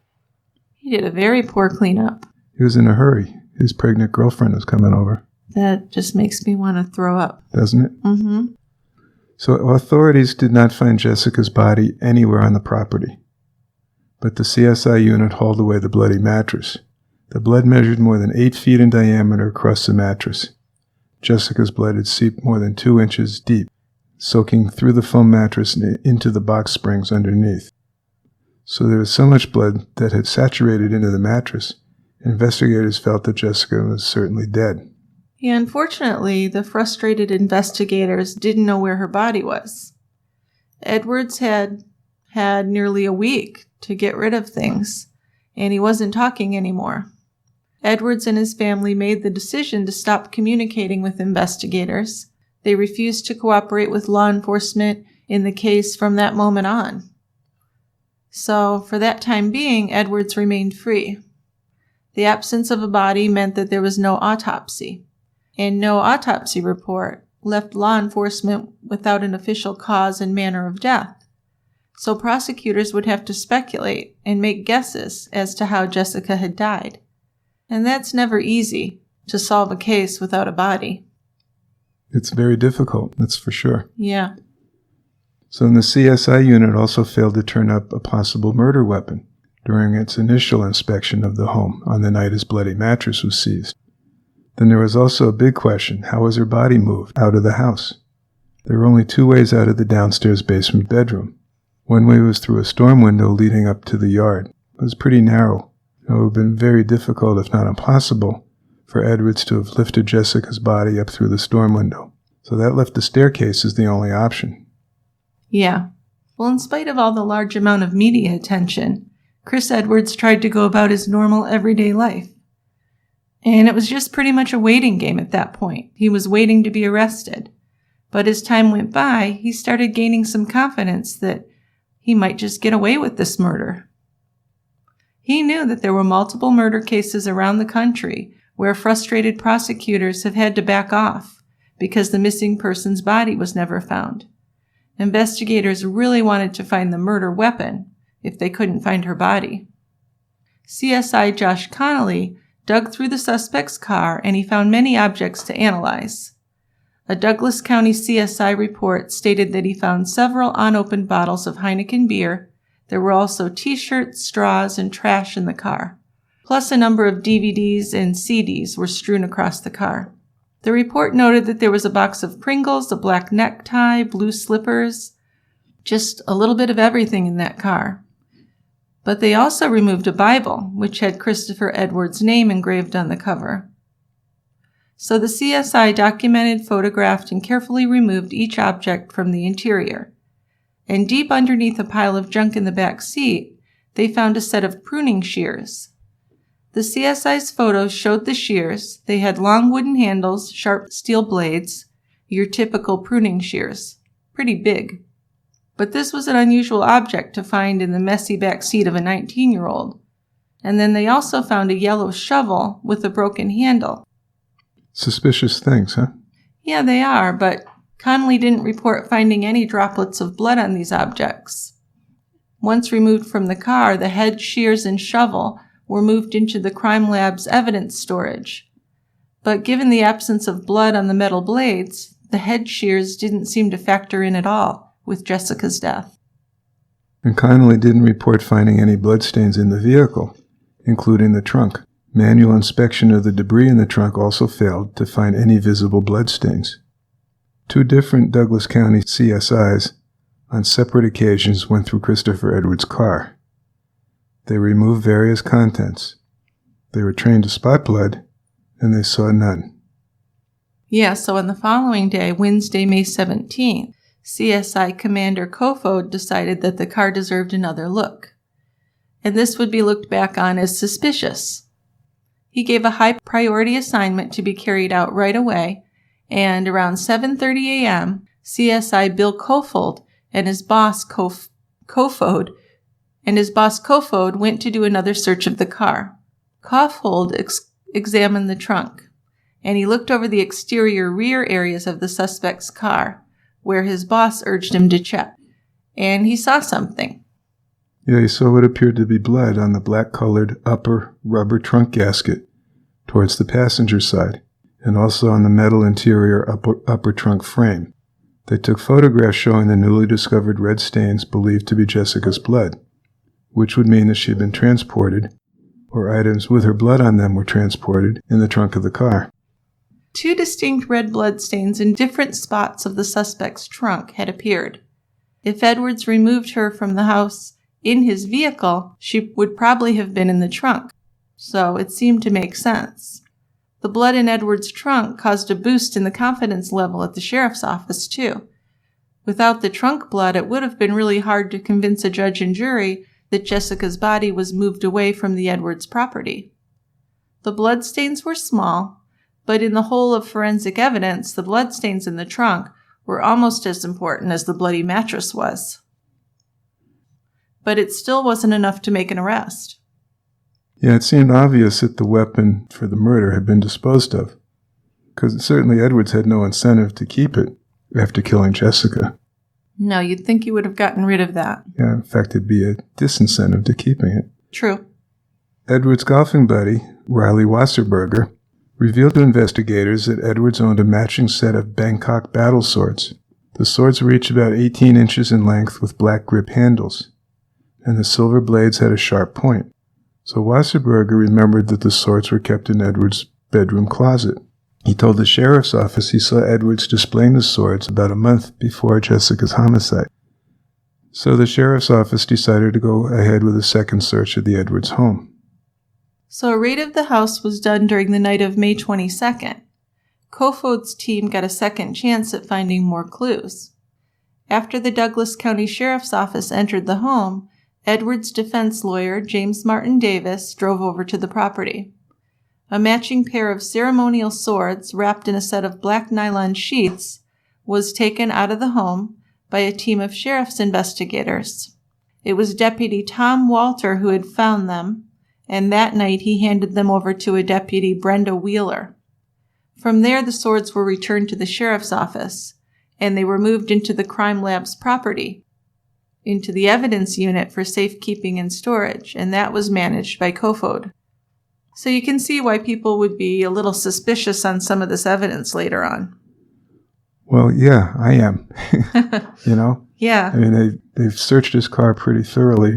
He did a very poor cleanup. He was in a hurry. His pregnant girlfriend was coming over. That just makes me want to throw up. Doesn't it? Mm-hmm. So authorities did not find Jessica's body anywhere on the property, but the CSI unit hauled away the bloody mattress. The blood measured more than 8 feet in diameter across the mattress. Jessica's blood had seeped more than 2 inches deep. soaking through the foam mattress and into the box springs underneath. So there was so much blood that had saturated into the mattress, investigators felt that Jessica was certainly dead. Yeah, unfortunately, the frustrated investigators didn't know where her body was. Edwards had nearly a week to get rid of things, and he wasn't talking anymore. Edwards and his family made the decision to stop communicating with investigators. They refused to cooperate with law enforcement in the case from that moment on. So, for that time being, Edwards remained free. The absence of a body meant that there was no autopsy, and no autopsy report left law enforcement without an official cause and manner of death. So prosecutors would have to speculate and make guesses as to how Jessica had died. And that's never easy, to solve a case without a body. It's very difficult, that's for sure. Yeah. So the CSI unit also failed to turn up a possible murder weapon during its initial inspection of the home on the night his bloody mattress was seized. Then there was also a big question: how was her body moved out of the house? There were only two ways out of the downstairs basement bedroom. One way was through a storm window leading up to the yard. It was pretty narrow. It would have been very difficult, if not impossible, for Edwards to have lifted Jessica's body up through the storm window. So that left the staircase as the only option. Yeah. Well, in spite of all the large amount of media attention, Chris Edwards tried to go about his normal everyday life. And it was just pretty much a waiting game at that point. He was waiting to be arrested. But as time went by, he started gaining some confidence that he might just get away with this murder. He knew that there were multiple murder cases around the country where frustrated prosecutors have had to back off because the missing person's body was never found. Investigators really wanted to find the murder weapon if they couldn't find her body. CSI Josh Connolly dug through the suspect's car and he found many objects to analyze. A Douglas County CSI report stated that he found several unopened bottles of Heineken beer. There were also t-shirts, straws, and trash in the car. Plus a number of DVDs and CDs were strewn across the car. The report noted that there was a box of Pringles, a black necktie, blue slippers, just a little bit of everything in that car. But they also removed a Bible, which had Christopher Edwards' name engraved on the cover. So the CSI documented, photographed, and carefully removed each object from the interior. And deep underneath a pile of junk in the back seat, they found a set of pruning shears. The CSI's photos showed the shears. They had long wooden handles, sharp steel blades, your typical pruning shears. Pretty big. But this was an unusual object to find in the messy back seat of a 19-year-old. And then they also found a yellow shovel with a broken handle. Suspicious things, huh? Yeah, they are, but Connolly didn't report finding any droplets of blood on these objects. Once removed from the car, the head, shears, and shovel were moved into the crime lab's evidence storage. But given the absence of blood on the metal blades, the head shears didn't seem to factor in at all with Jessica's death. And Connolly didn't report finding any bloodstains in the vehicle, including the trunk. Manual inspection of the debris in the trunk also failed to find any visible bloodstains. Two different Douglas County CSIs on separate occasions went through Christopher Edwards' car. They removed various contents. They were trained to spot blood, and they saw none. Yeah, so on the following day, Wednesday, May 17th, CSI Commander Kofod decided that the car deserved another look. And this would be looked back on as suspicious. He gave a high priority assignment to be carried out right away, and around 7:30 a.m., CSI Bill Kofold and his boss Kofod went to do another search of the car. Kofold examined the trunk, and he looked over the exterior rear areas of the suspect's car, where his boss urged him to check. And he saw something. Yeah, he saw what appeared to be blood on the black-colored upper rubber trunk gasket towards the passenger side, and also on the metal interior upper trunk frame. They took photographs showing the newly discovered red stains believed to be Jessica's blood, which would mean that she had been transported, or items with her blood on them were transported, in the trunk of the car. 2 distinct red bloodstains in different spots of the suspect's trunk had appeared. If Edwards removed her from the house in his vehicle, she would probably have been in the trunk, so it seemed to make sense. The blood in Edwards' trunk caused a boost in the confidence level at the sheriff's office, too. Without the trunk blood, it would have been really hard to convince a judge and jury that Jessica's body was moved away from the Edwards property. The bloodstains were small, but in the whole of forensic evidence, the bloodstains in the trunk were almost as important as the bloody mattress was. But it still wasn't enough to make an arrest. Yeah, it seemed obvious that the weapon for the murder had been disposed of, because certainly Edwards had no incentive to keep it after killing Jessica. No, you'd think he would have gotten rid of that. Yeah, in fact, it'd be a disincentive to keeping it. True. Edwards' golfing buddy, Riley Wasserberger, revealed to investigators that Edwards owned a matching set of Bangkok battle swords. The swords were each about 18 inches in length with black grip handles, and the silver blades had a sharp point. So Wasserberger remembered that the swords were kept in Edwards' bedroom closet. He told the sheriff's office he saw Edwards displaying the swords about a month before Jessica's homicide. So the sheriff's office decided to go ahead with a second search of the Edwards home. So a raid of the house was done during the night of May 22nd. Kofod's team got a second chance at finding more clues. After the Douglas County Sheriff's Office entered the home, Edwards' defense lawyer, James Martin Davis, drove over to the property. A matching pair of ceremonial swords wrapped in a set of black nylon sheaths was taken out of the home by a team of sheriff's investigators. It was Deputy Tom Walter who had found them, and that night he handed them over to a Deputy Brenda Wheeler. From there, the swords were returned to the sheriff's office, and they were moved into the crime lab's property, into the evidence unit for safekeeping and storage, and that was managed by Kofod. So you can see why people would be a little suspicious on some of this evidence later on. Well, yeah, I am. You know? Yeah. I mean, they've searched his car pretty thoroughly,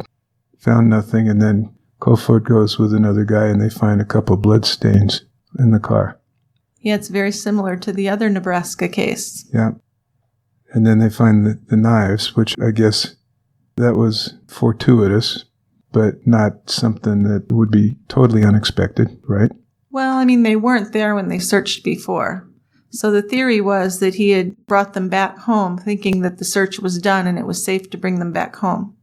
found nothing, and then Kofod goes with another guy and they find a couple blood stains in the car. Yeah, it's very similar to the other Nebraska case. Yeah. And then they find the knives, which I guess that was fortuitous, but not something that would be totally unexpected, right? Well, I mean, they weren't there when they searched before. So the theory was that he had brought them back home thinking that the search was done and it was safe to bring them back home,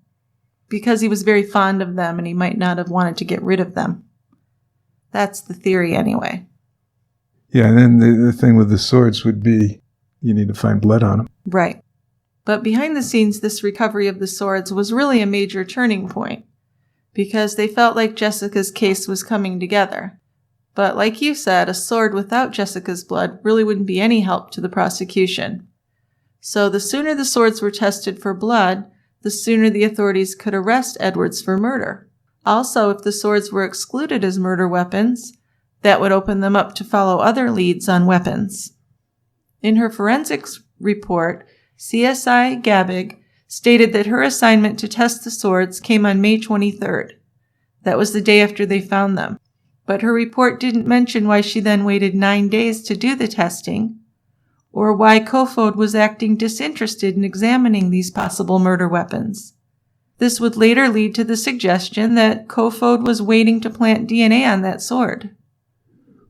because he was very fond of them and he might not have wanted to get rid of them. That's the theory anyway. Yeah, and then the thing with the swords would be you need to find blood on them. Right. But behind the scenes, this recovery of the swords was really a major turning point, because they felt like Jessica's case was coming together. But like you said, a sword without Jessica's blood really wouldn't be any help to the prosecution. So the sooner the swords were tested for blood, the sooner the authorities could arrest Edwards for murder. Also, if the swords were excluded as murder weapons, that would open them up to follow other leads on weapons. In her forensics report, CSI Gabig stated that her assignment to test the swords came on May 23rd. That was the day after they found them. But her report didn't mention why she then waited 9 days to do the testing, or why Kofod was acting disinterested in examining these possible murder weapons. This would later lead to the suggestion that Kofod was waiting to plant DNA on that sword.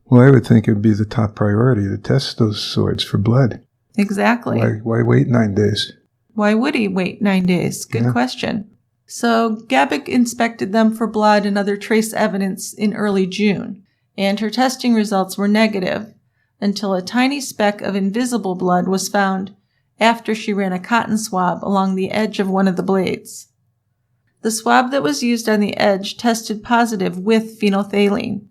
Well, I would think it would be the top priority to test those swords for blood. Exactly. Why wait 9 days? Why would he wait 9 days? Good question. So Gabik inspected them for blood and other trace evidence in early June, and her testing results were negative until a tiny speck of invisible blood was found after she ran a cotton swab along the edge of one of the blades. The swab that was used on the edge tested positive with phenolphthalein.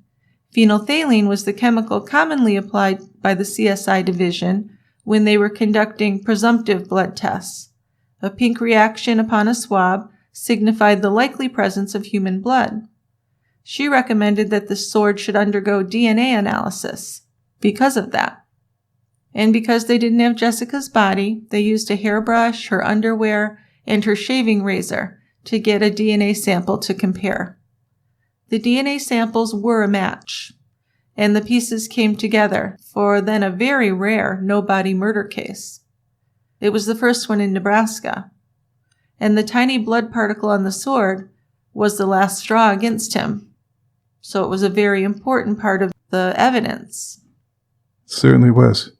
Phenolphthalein was the chemical commonly applied by the CSI division when they were conducting presumptive blood tests. A pink reaction upon a swab signified the likely presence of human blood. She recommended that the sword should undergo DNA analysis because of that. And because they didn't have Jessica's body, they used a hairbrush, her underwear, and her shaving razor to get a DNA sample to compare. The DNA samples were a match, and the pieces came together for then a very rare no-body murder case. It was the first one in Nebraska, and the tiny blood particle on the sword was the last straw against him. So it was a very important part of the evidence. Certainly was.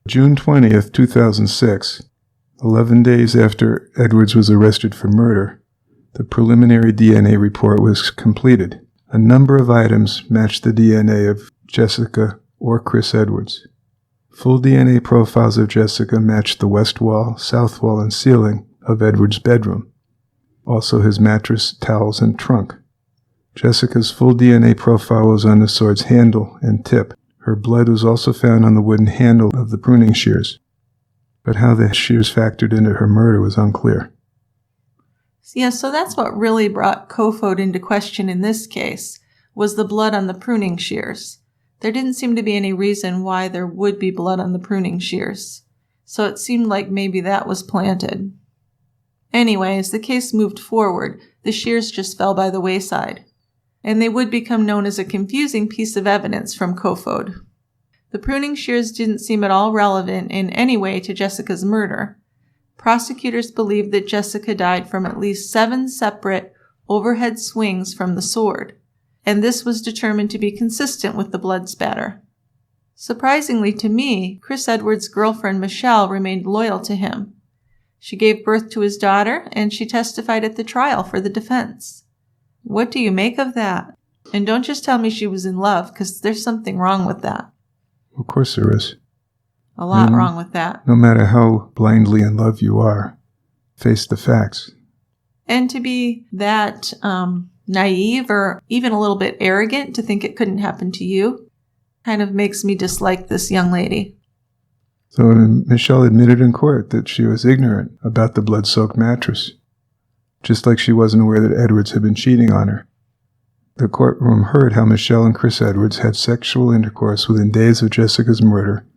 June 20th, 2006, 11 days after Edwards was arrested for murder, the preliminary DNA report was completed. A number of items matched the DNA of Jessica or Chris Edwards. Full DNA profiles of Jessica matched the west wall, south wall, and ceiling of Edwards' bedroom. Also his mattress, towels, and trunk. Jessica's full DNA profile was on the sword's handle and tip. Her blood was also found on the wooden handle of the pruning shears. But how the shears factored into her murder was unclear. Yeah, so that's what really brought Kofod into question in this case, was the blood on the pruning shears. There didn't seem to be any reason why there would be blood on the pruning shears. So it seemed like maybe that was planted. Anyway, as the case moved forward, the shears just fell by the wayside, and they would become known as a confusing piece of evidence from Kofod. The pruning shears didn't seem at all relevant in any way to Jessica's murder. Prosecutors believed that Jessica died from at least 7 separate overhead swings from the sword, and this was determined to be consistent with the blood spatter. Surprisingly to me, Chris Edwards' girlfriend Michelle remained loyal to him. She gave birth to his daughter, and she testified at the trial for the defense. What do you make of that? And don't just tell me she was in love, because there's something wrong with that. Of course there is. A lot wrong with that. No matter how blindly in love you are, face the facts. And to be that naive or even a little bit arrogant to think it couldn't happen to you kind of makes me dislike this young lady. So Michelle admitted in court that she was ignorant about the blood-soaked mattress, just like she wasn't aware that Edwards had been cheating on her. The courtroom heard how Michelle and Chris Edwards had sexual intercourse within days of Jessica's murder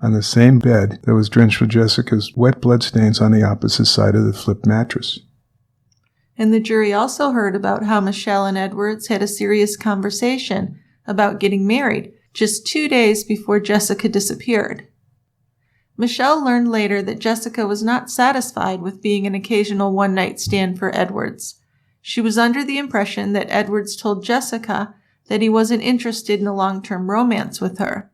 on the same bed that was drenched with Jessica's wet bloodstains on the opposite side of the flipped mattress. And the jury also heard about how Michelle and Edwards had a serious conversation about getting married just 2 days before Jessica disappeared. Michelle learned later that Jessica was not satisfied with being an occasional one-night stand for Edwards. She was under the impression that Edwards told Jessica that he wasn't interested in a long-term romance with her.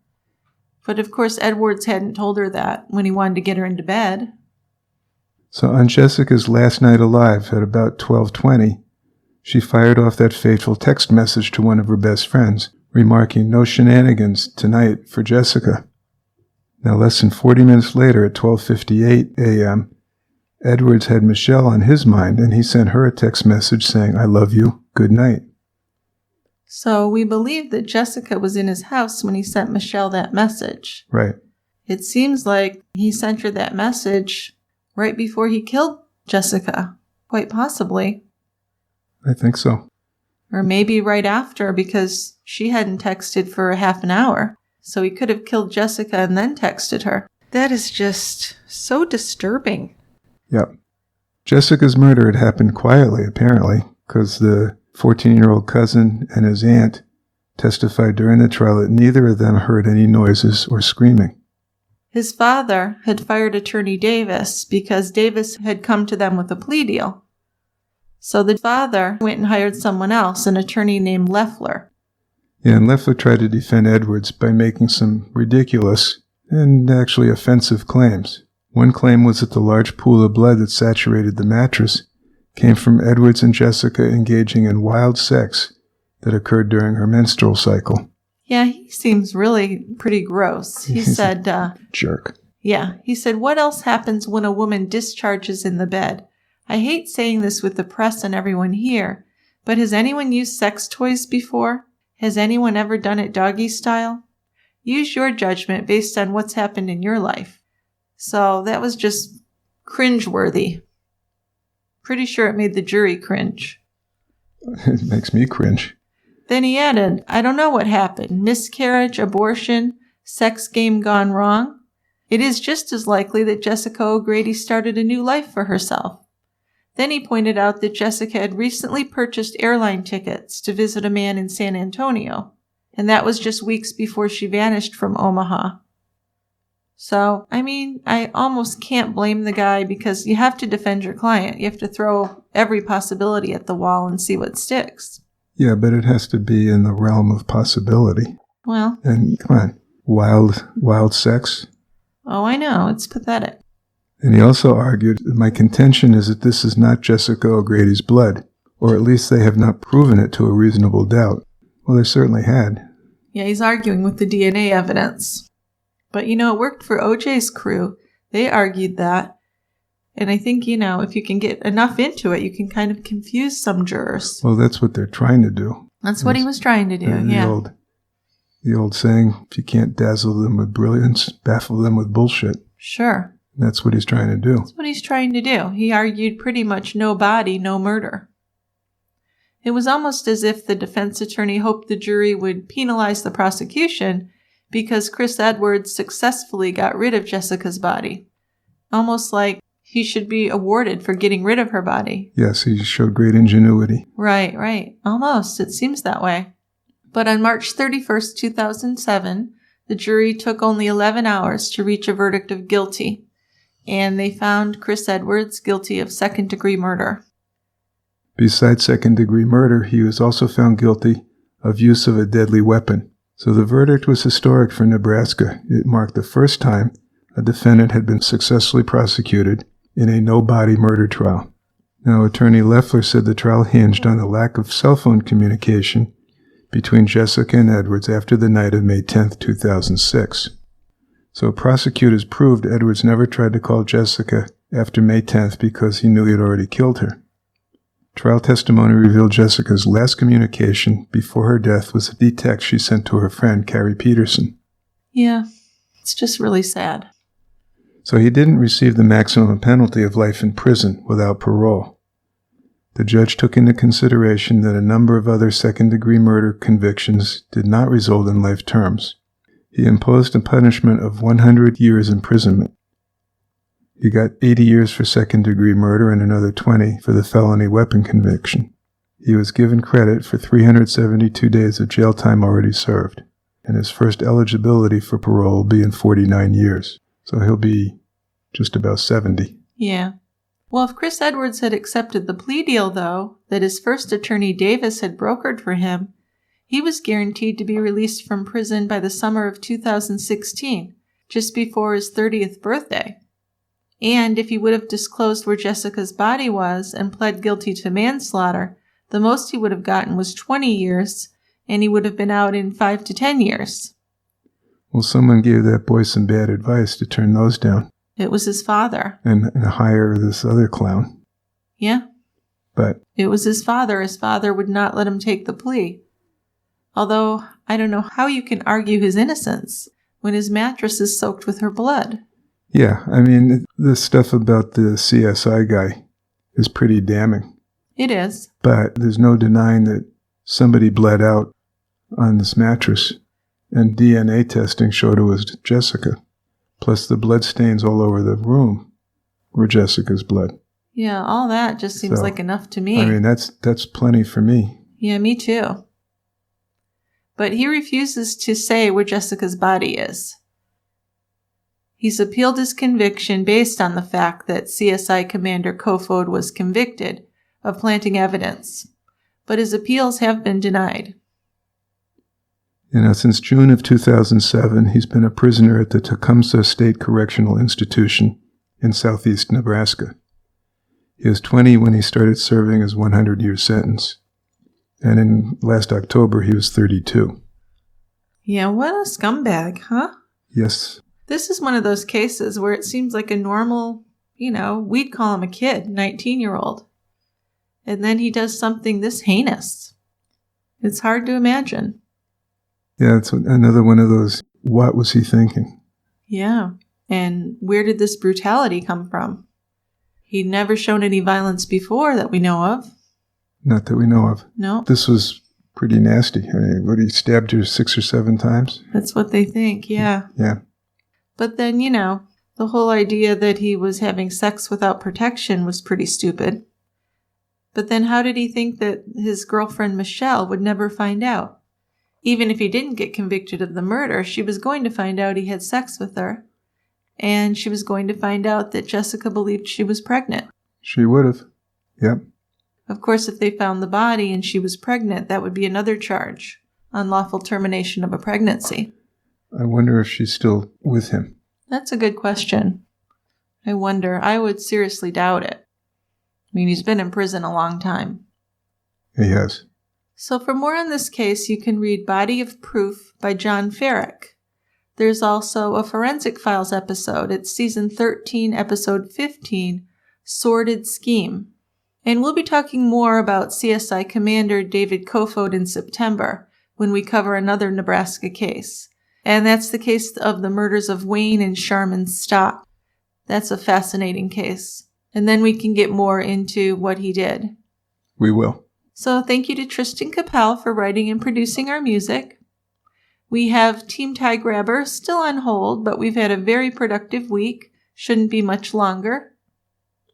But of course Edwards hadn't told her that when he wanted to get her into bed. So on Jessica's last night alive at about 12:20, she fired off that fateful text message to one of her best friends, remarking, "No shenanigans tonight for Jessica." Now less than 40 minutes later at 12:58 a.m., Edwards had Michelle on his mind, and he sent her a text message saying, "I love you, good night." So we believe that Jessica was in his house when he sent Michelle that message. Right. It seems like he sent her that message right before he killed Jessica, quite possibly. I think so. Or maybe right after, because she hadn't texted for a half an hour. So he could have killed Jessica and then texted her. That is just so disturbing. Yep. Jessica's murder had happened quietly, apparently, because the 14-year-old cousin and his aunt testified during the trial that neither of them heard any noises or screaming. His father had fired attorney Davis because Davis had come to them with a plea deal. So the father went and hired someone else, an attorney named Leffler. Yeah, and Leffler tried to defend Edwards by making some ridiculous and actually offensive claims. One claim was that the large pool of blood that saturated the mattress came from Edwards and Jessica engaging in wild sex that occurred during her menstrual cycle. Yeah, he seems really pretty gross. He said, jerk. Yeah, he said, "What else happens when a woman discharges in the bed? I hate saying this with the press and everyone here, but has anyone used sex toys before? Has anyone ever done it doggy style? Use your judgment based on what's happened in your life." So that was just cringeworthy. Pretty sure it made the jury cringe. It makes me cringe. Then he added, "I don't know what happened. Miscarriage, abortion, sex game gone wrong. It is just as likely that Jessica O'Grady started a new life for herself." Then he pointed out that Jessica had recently purchased airline tickets to visit a man in San Antonio. And that was just weeks before she vanished from Omaha. So, I almost can't blame the guy because you have to defend your client. You have to throw every possibility at the wall and see what sticks. Yeah, but it has to be in the realm of possibility. Well. And come on, wild sex? Oh, I know. It's pathetic. And he also argued, my contention is that this is not Jessica O'Grady's blood, or at least they have not proven it to a reasonable doubt. Well, they certainly had. Yeah, he's arguing with the DNA evidence. But, it worked for OJ's crew. They argued that. And I think, if you can get enough into it, you can kind of confuse some jurors. Well, that's what they're trying to do. That's what he was trying to do, yeah. The old saying, if you can't dazzle them with brilliance, baffle them with bullshit. Sure. That's what he's trying to do. That's what he's trying to do. He argued pretty much no body, no murder. It was almost as if the defense attorney hoped the jury would penalize the prosecution because Chris Edwards successfully got rid of Jessica's body. Almost like he should be awarded for getting rid of her body. Yes, he showed great ingenuity. Right. Almost. It seems that way. But on March 31st, 2007, the jury took only 11 hours to reach a verdict of guilty, and they found Chris Edwards guilty of second-degree murder. Besides second-degree murder, he was also found guilty of use of a deadly weapon. So the verdict was historic for Nebraska. It marked the first time a defendant had been successfully prosecuted in a no-body murder trial. Now, Attorney Loeffler said the trial hinged on the lack of cell phone communication between Jessica and Edwards after the night of May 10, 2006. So prosecutors proved Edwards never tried to call Jessica after May 10th because he knew he had already killed her. Trial testimony revealed Jessica's last communication before her death was the text she sent to her friend, Carrie Peterson. Yeah, it's just really sad. So he didn't receive the maximum penalty of life in prison without parole. The judge took into consideration that a number of other second-degree murder convictions did not result in life terms. He imposed a punishment of 100 years imprisonment. He got 80 years for second-degree murder and another 20 for the felony weapon conviction. He was given credit for 372 days of jail time already served, and his first eligibility for parole will be in 49 years. So he'll be just about 70. Yeah. Well, if Chris Edwards had accepted the plea deal, though, that his first attorney Davis had brokered for him, he was guaranteed to be released from prison by the summer of 2016, just before his 30th birthday. And if he would have disclosed where Jessica's body was and pled guilty to manslaughter, the most he would have gotten was 20 years, and he would have been out in 5 to 10 years. Well, someone gave that boy some bad advice to turn those down. It was his father. And hire this other clown. Yeah. But it was his father. His father would not let him take the plea. Although, I don't know how you can argue his innocence when his mattress is soaked with her blood. Yeah, the stuff about the CSI guy is pretty damning. It is. But there's no denying that somebody bled out on this mattress. And DNA testing showed it was Jessica. Plus the blood stains all over the room were Jessica's blood. Yeah, all that just seems like enough to me. That's plenty for me. Yeah, me too. But he refuses to say where Jessica's body is. He's appealed his conviction based on the fact that CSI Commander Kofod was convicted of planting evidence. But his appeals have been denied. Since June of 2007, he's been a prisoner at the Tecumseh State Correctional Institution in southeast Nebraska. He was 20 when he started serving his 100-year sentence. And in last October, he was 32. Yeah, what a scumbag, huh? Yes. This is one of those cases where it seems like a normal, we'd call him a kid, 19-year-old. And then he does something this heinous. It's hard to imagine. Yeah, it's another one of those, what was he thinking? Yeah, and where did this brutality come from? He'd never shown any violence before that we know of. Not that we know of. No. This was pretty nasty. He stabbed her 6 or 7 times? That's what they think, yeah. Yeah. But then, the whole idea that he was having sex without protection was pretty stupid. But then how did he think that his girlfriend Michelle would never find out? even if he didn't get convicted of the murder, she was going to find out he had sex with her. And she was going to find out that Jessica believed she was pregnant. She would have. Yep. Of course, if they found the body and she was pregnant, that would be another charge. Unlawful termination of a pregnancy. I wonder if she's still with him. That's a good question. I wonder. I would seriously doubt it. I mean, he's been in prison a long time. He has. So for more on this case, you can read Body of Proof by John Farrick. There's also a Forensic Files episode. It's season 13, episode 15, Sordid Scheme. And we'll be talking more about CSI Commander David Kofod in September when we cover another Nebraska case. And that's the case of the murders of Wayne and Sharman Stock. That's a fascinating case. And then we can get more into what he did. We will. So thank you to Tristan Capel for writing and producing our music. We have Team Tie Grabber still on hold, but we've had a very productive week. Shouldn't be much longer.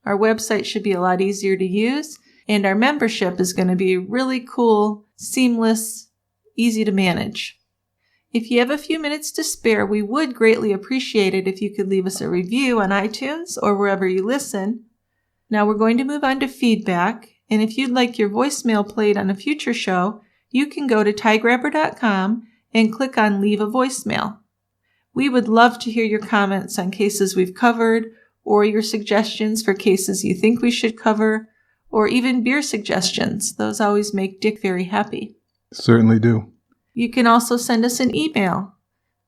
Our website should be a lot easier to use, and our membership is going to be really cool, seamless, easy to manage. If you have a few minutes to spare, we would greatly appreciate it if you could leave us a review on iTunes or wherever you listen. Now we're going to move on to feedback, and if you'd like your voicemail played on a future show, you can go to tiegrabber.com and click on Leave a Voicemail. We would love to hear your comments on cases we've covered, or your suggestions for cases you think we should cover, or even beer suggestions. Those always make Dick very happy. Certainly do. You can also send us an email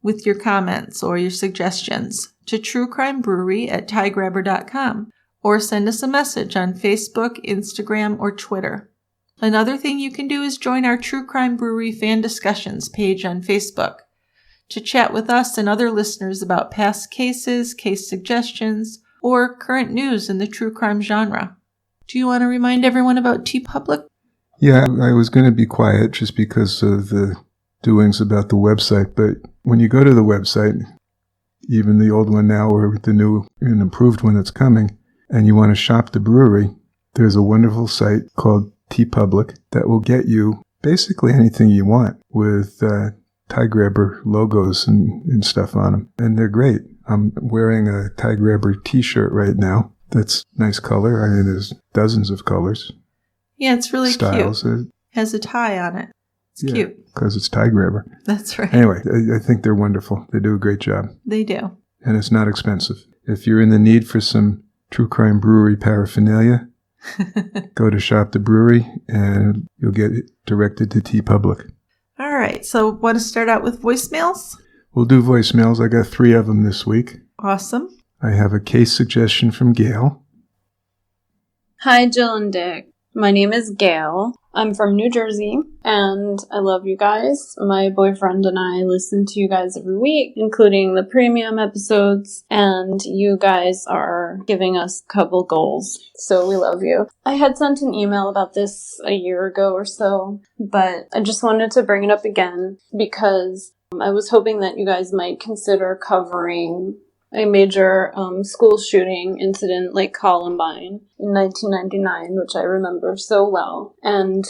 with your comments or your suggestions to truecrimebrewery@tiegrabber.com, or send us a message on Facebook, Instagram, or Twitter. Another thing you can do is join our True Crime Brewery fan discussions page on Facebook to chat with us and other listeners about past cases, case suggestions, or current news in the true crime genre. Do you want to remind everyone about TeePublic? Yeah, I was going to be quiet just because of the doings about the website, but when you go to the website, even the old one now or the new and improved one that's coming, and you want to shop the brewery, there's a wonderful site called TeePublic that will get you basically anything you want with Tie Grabber logos and stuff on them. And they're great. I'm wearing a Tie Grabber t-shirt right now. That's nice color. I mean, there's dozens of colors. Yeah, it's really styles. Cute. Has a tie on it. It's cute. Because it's Tie Grabber. That's right. Anyway, I think they're wonderful. They do a great job. They do. And it's not expensive. If you're in the need for some True Crime Brewery paraphernalia, go to Shop the Brewery and you'll get it directed to TeePublic. All right. So want to start out with voicemails? We'll do voicemails. I got 3 of them this week. Awesome. I have a case suggestion from Gail. Hi, Jill and Dick. My name is Gail. I'm from New Jersey, and I love you guys. My boyfriend and I listen to you guys every week, including the premium episodes, and you guys are giving us a couple goals, so we love you. I had sent an email about this a year ago or so, but I just wanted to bring it up again because I was hoping that you guys might consider covering a major school shooting incident like Columbine in 1999, which I remember so well. And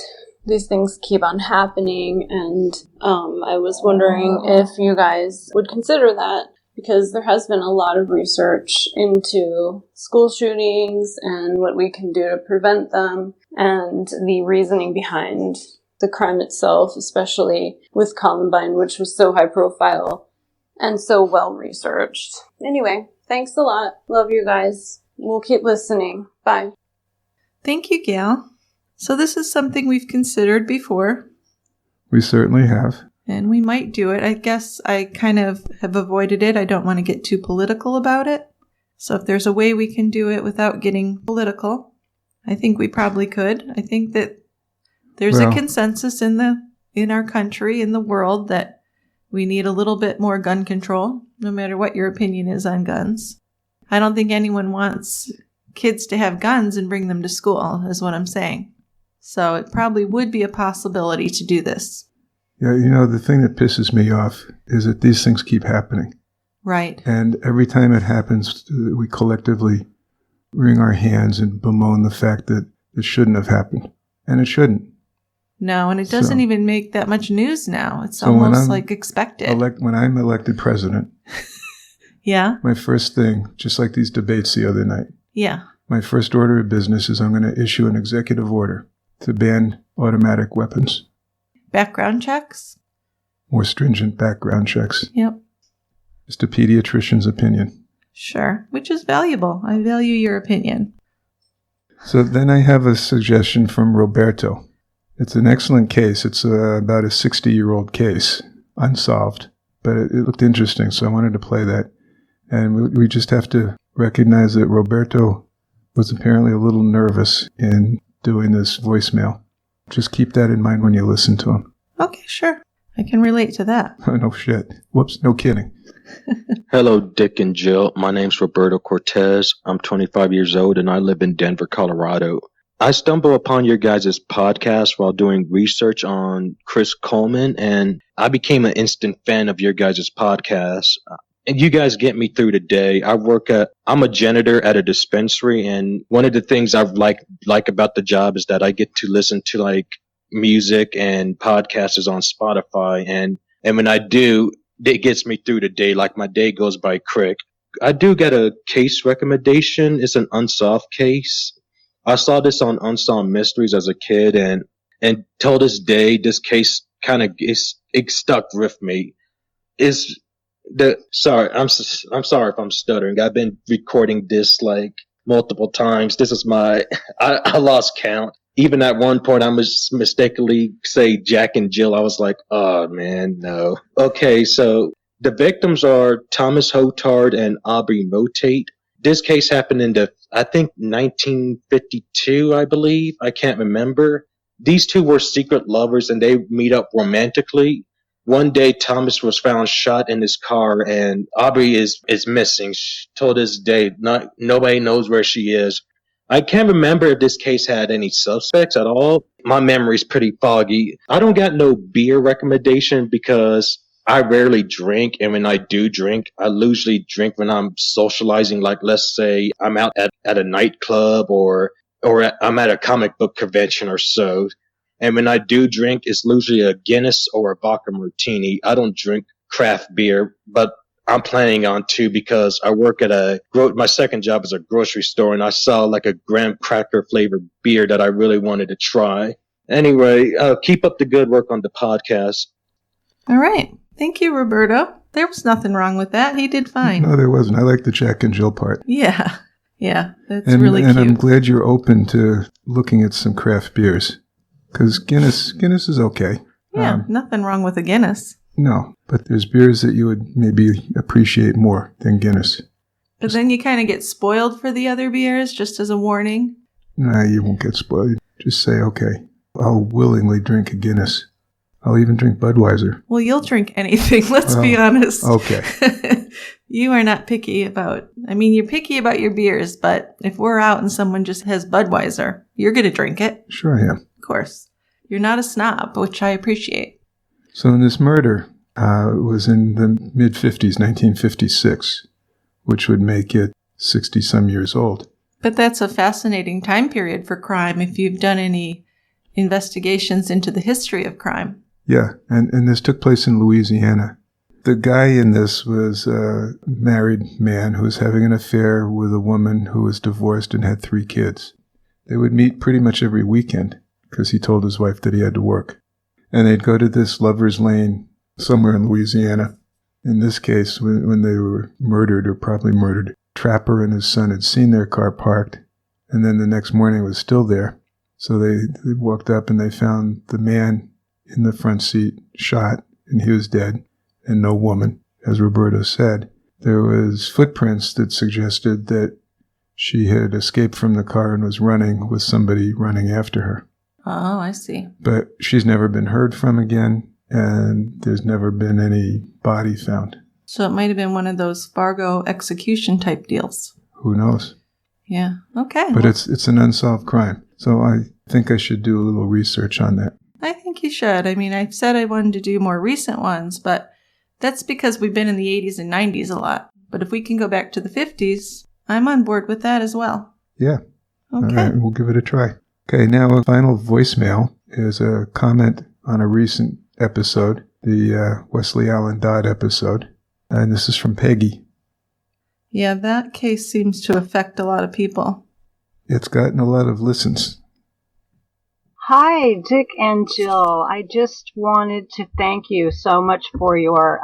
these things keep on happening, and I was wondering if you guys would consider that, because there has been a lot of research into school shootings and what we can do to prevent them, and the reasoning behind the crime itself, especially with Columbine, which was so high profile and so well researched. Anyway, thanks a lot. Love you guys. We'll keep listening. Bye. Thank you, Gail. So this is something we've considered before. We certainly have. And we might do it. I guess I kind of have avoided it. I don't want to get too political about it. So if there's a way we can do it without getting political, I think we probably could. I think that there's a consensus in our country, in the world, that we need a little bit more gun control, no matter what your opinion is on guns. I don't think anyone wants kids to have guns and bring them to school, is what I'm saying. So it probably would be a possibility to do this. Yeah, the thing that pisses me off is that these things keep happening. Right. And every time it happens, we collectively wring our hands and bemoan the fact that it shouldn't have happened. And it shouldn't. No, and it doesn't even make that much news now. It's so almost like expected. When I'm elected president, yeah, my first thing, just like these debates the other night, yeah, my first order of business is I'm going to issue an executive order to ban automatic weapons. Background checks? More stringent background checks. Yep. Just a pediatrician's opinion. Sure, which is valuable. I value your opinion. So then I have a suggestion from Roberto. It's an excellent case. It's about a 60-year-old case, unsolved, but it looked interesting, so I wanted to play that. And we just have to recognize that Roberto was apparently a little nervous in doing this voicemail. Just keep that in mind when you listen to him. Okay, sure. I can relate to that. Oh, no shit. Whoops, no kidding. Hello, Dick and Jill. My name's Roberto Cortez. I'm 25 years old, and I live in Denver, Colorado. I stumbled upon your guys' podcast while doing research on Chris Coleman, and I became an instant fan of your guys' podcast. And you guys get me through the day. I'm a janitor at a dispensary, and one of the things I like about the job is that I get to listen to like music and podcasts on Spotify, and when I do, it gets me through the day. Like my day goes by quick. I do get a case recommendation. It's an unsolved case. I saw this on Unsolved Mysteries as a kid, and till this day, this case kind of it stuck with me. I'm sorry if I'm stuttering. I've been recording this like multiple times. This is I lost count. Even at one point, I mistakenly say Jack and Jill. I was like, oh man, no. Okay, so the victims are Thomas Hotard and Aubrey Motate. This case happened in 1952, I believe. I can't remember. These two were secret lovers, and they meet up romantically. One day, Thomas was found shot in his car, and Aubrey is missing. Till this day, nobody knows where she is. I can't remember if this case had any suspects at all. My memory's pretty foggy. I don't got no beer recommendation because I rarely drink, and when I do drink, I usually drink when I'm socializing. Like, let's say I'm out at a nightclub or I'm at a comic book convention or so. And when I do drink, it's usually a Guinness or a vodka martini. I don't drink craft beer, but I'm planning on to because I work at my second job is a grocery store, and I saw like a graham cracker flavored beer that I really wanted to try. Anyway, keep up the good work on the podcast. All right. Thank you, Roberto. There was nothing wrong with that. He did fine. No, there wasn't. I like the Jack and Jill part. Yeah. Yeah, that's really cute. And I'm glad you're open to looking at some craft beers. Because Guinness is okay. Yeah, nothing wrong with a Guinness. No, but there's beers that you would maybe appreciate more than Guinness. But then you kind of get spoiled for the other beers, just as a warning. Nah, you won't get spoiled. Just say, okay, I'll willingly drink a Guinness. I'll even drink Budweiser. Well, you'll drink anything, let's be honest. Okay. You are not picky you're picky about your beers, but if we're out and someone just has Budweiser, you're going to drink it. Sure I am. Of course. You're not a snob, which I appreciate. So in this murder, it was in the mid-50s, 1956, which would make it 60-some years old. But that's a fascinating time period for crime if you've done any investigations into the history of crime. Yeah, and this took place in Louisiana. The guy in this was a married man who was having an affair with a woman who was divorced and had 3 kids. They would meet pretty much every weekend because he told his wife that he had to work. And they'd go to this lover's lane somewhere in Louisiana. In this case, when they were murdered or probably murdered, Trapper and his son had seen their car parked, and then the next morning it was still there. So they walked up and they found the man in the front seat shot, and he was dead, and no woman, as Roberto said. There was footprints that suggested that she had escaped from the car and was running with somebody running after her. Oh, I see. But she's never been heard from again, and there's never been any body found. So it might have been one of those Fargo execution type deals. Who knows? Yeah, okay. But it's an unsolved crime, so I think I should do a little research on that. I think you should. I said I wanted to do more recent ones, but that's because we've been in the 80s and 90s a lot. But if we can go back to the 50s, I'm on board with that as well. Yeah. Okay. All right, we'll give it a try. Okay, now a final voicemail is a comment on a recent episode, the Wesley Allen Dodd episode. And this is from Peggy. Yeah, that case seems to affect a lot of people. It's gotten a lot of listens. Hi, Dick and Jill. I just wanted to thank you so much for your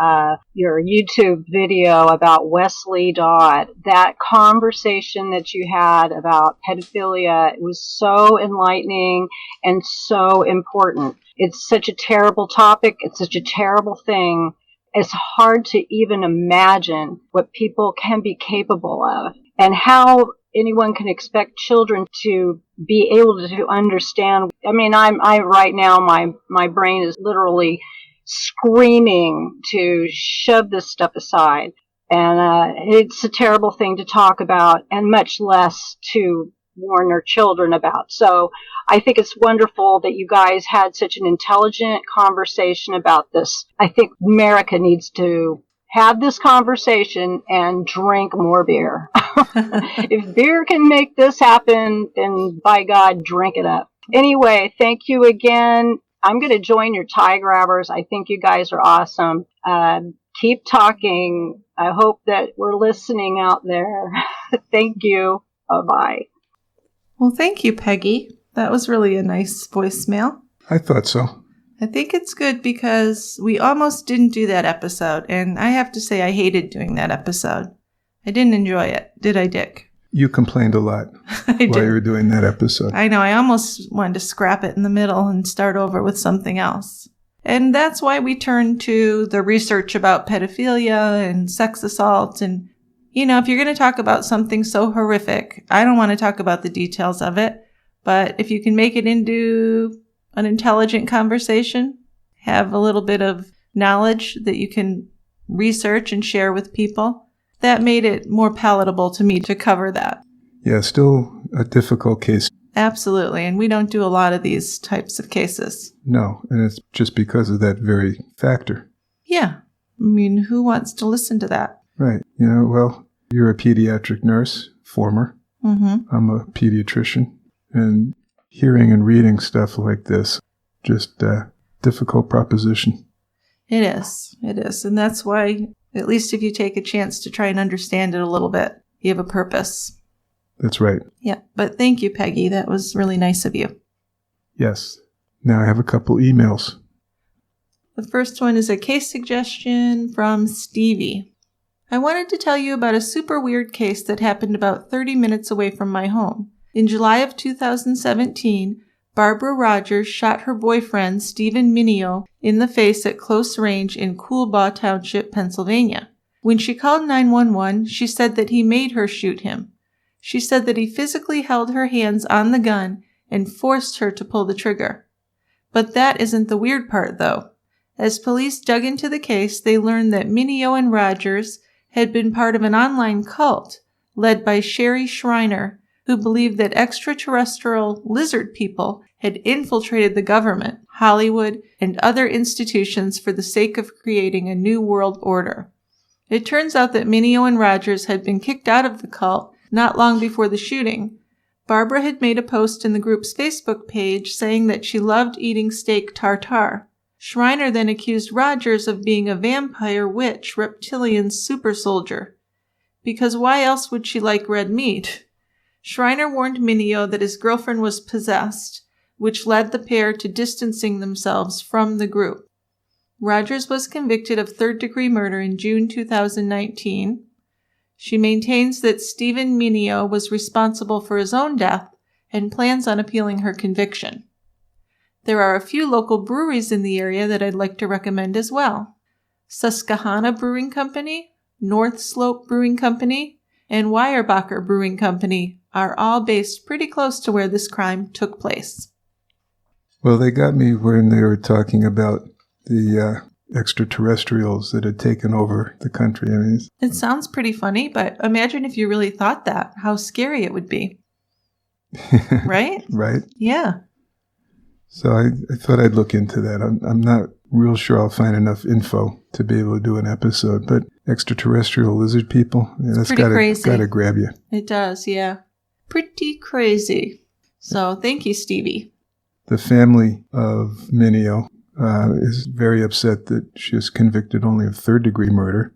YouTube video about Wesley Dodd. That conversation that you had about pedophilia was so enlightening and so important. It's such a terrible topic. It's such a terrible thing. It's hard to even imagine what people can be capable of and how anyone can expect children to be able to understand. I mean, I right now, my brain is literally screaming to shove this stuff aside. And it's a terrible thing to talk about, and much less to warn their children about. So I think it's wonderful that you guys had such an intelligent conversation about this. I think America needs to have this conversation and drink more beer. If beer can make this happen, then by God, drink it up. Anyway, thank you again. I'm going to join your tie grabbers. I think you guys are awesome. Keep talking. I hope that we're listening out there. Thank you. Bye-bye. Well, thank you, Peggy. That was really a nice voicemail. I thought so. I think it's good because we almost didn't do that episode, and I have to say I hated doing that episode. I didn't enjoy it, did I, Dick? You complained a lot while you were doing that episode. I know. I almost wanted to scrap it in the middle and start over with something else. And that's why we turned to the research about pedophilia and sex assault. And, you know, if you're going to talk about something so horrific, I don't want to talk about the details of it. But if you can make it into an intelligent conversation, have a little bit of knowledge that you can research and share with people, that made it more palatable to me to cover that. Yeah, still a difficult case. Absolutely. And we don't do a lot of these types of cases. No, and it's just because of that very factor. Yeah. I mean, who wants to listen to that? Right. You know, well, you're a pediatric nurse, former. Mm-hmm. I'm a pediatrician. And hearing and reading stuff like this, just a difficult proposition. It is. It is. And that's why, at least if you take a chance to try and understand it a little bit, you have a purpose. That's right. Yeah. But thank you, Peggy. That was really nice of you. Yes. Now I have a couple emails. The first one is a case suggestion from Stevie. I wanted to tell you about a super weird case that happened about 30 minutes away from my home. In July of 2017, Barbara Rogers shot her boyfriend, Stephen Mineo, in the face at close range in Coolbaugh Township, Pennsylvania. When she called 911, she said that he made her shoot him. She said that he physically held her hands on the gun and forced her to pull the trigger. But that isn't the weird part, though. As police dug into the case, they learned that Mineo and Rogers had been part of an online cult led by Sherry Shriner, who believed that extraterrestrial lizard people had infiltrated the government, Hollywood, and other institutions for the sake of creating a new world order. It turns out that Mineo and Rogers had been kicked out of the cult not long before the shooting. Barbara had made a post in the group's Facebook page saying that she loved eating steak tartare. Shriner then accused Rogers of being a vampire, witch, reptilian super soldier. Because why else would she like red meat? Shriner warned Mineo that his girlfriend was possessed, which led the pair to distancing themselves from the group. Rogers was convicted of third-degree murder in June 2019. She maintains that Stephen Mineo was responsible for his own death and plans on appealing her conviction. There are a few local breweries in the area that I'd like to recommend as well. Susquehanna Brewing Company, North Slope Brewing Company, and Weyerbacher Brewing Company are all based pretty close to where this crime took place. Well, they got me when they were talking about the extraterrestrials that had taken over the country. I mean, it sounds pretty funny, but imagine if you really thought that, how scary it would be. Right? Right. Yeah. So I thought I'd look into that. I'm not real sure I'll find enough info to be able to do an episode, but extraterrestrial lizard people, yeah, that's gotta grab you. It does, yeah. Pretty crazy. So thank you, Stevie. The family of Mineo is very upset that she was convicted only of third-degree murder.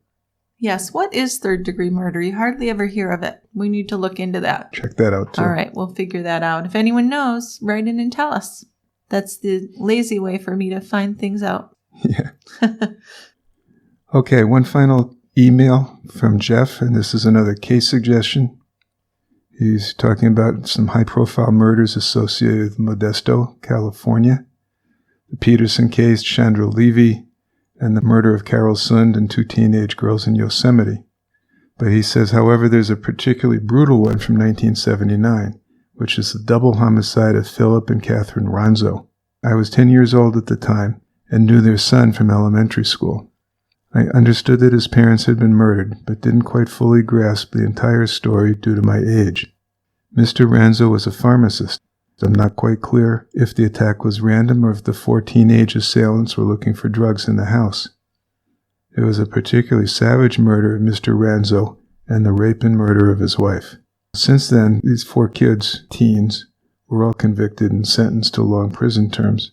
Yes, what is third-degree murder? You hardly ever hear of it. We need to look into that. Check that out, too. All right, we'll figure that out. If anyone knows, write in and tell us. That's the lazy way for me to find things out. Yeah. Okay, one final email from Jeff, and this is another case suggestion. He's talking about some high-profile murders associated with Modesto, California. The Peterson case, Chandra Levy, and the murder of Carol Sund and 2 teenage girls in Yosemite. But he says, however, there's a particularly brutal one from 1979, which is the double homicide of Philip and Catherine Ronzo. I was 10 years old at the time and knew their son from elementary school. I understood that his parents had been murdered, but didn't quite fully grasp the entire story due to my age. Mr. Ronzo was a pharmacist. I'm not quite clear if the attack was random or if the 4 teenage assailants were looking for drugs in the house. It was a particularly savage murder of Mr. Ronzo and the rape and murder of his wife. Since then, these 4 kids, teens, were all convicted and sentenced to long prison terms.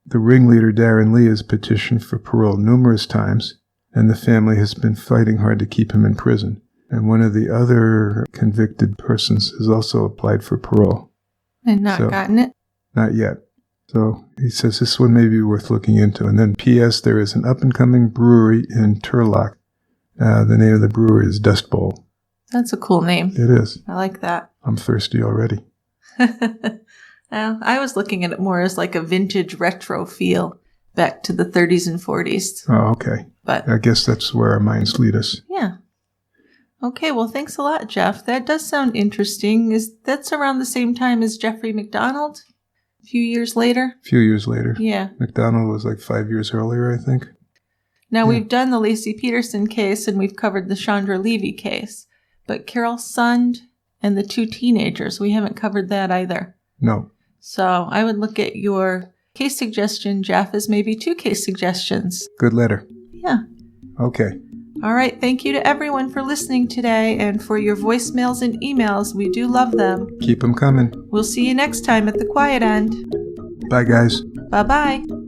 The ringleader, Darren Lee, has petitioned for parole numerous times, and the family has been fighting hard to keep him in prison. And one of the other convicted persons has also applied for parole. And not gotten it? Not yet. So he says this one may be worth looking into. And then P.S. there is an up-and-coming brewery in Turlock. The name of the brewery is Dust Bowl. That's a cool name. It is. I like that. I'm thirsty already. Well, I was looking at it more as like a vintage retro feel back to the 30s and 40s. Oh, okay. But I guess that's where our minds lead us. Yeah. Okay, well, thanks a lot, Jeff. That does sound interesting. That's around the same time as Jeffrey McDonald? A few years later? A few years later. Yeah. McDonald was like 5 years earlier, I think. Now, we've done the Lacey Peterson case, and we've covered the Chandra Levy case. But Carol Sund and the 2 teenagers, we haven't covered that either. No. So I would look at your case suggestion, Jeff, as maybe 2 case suggestions. Good letter. Yeah. Okay. All right. Thank you to everyone for listening today and for your voicemails and emails. We do love them. Keep them coming. We'll see you next time at the Quiet End. Bye, guys. Bye-bye.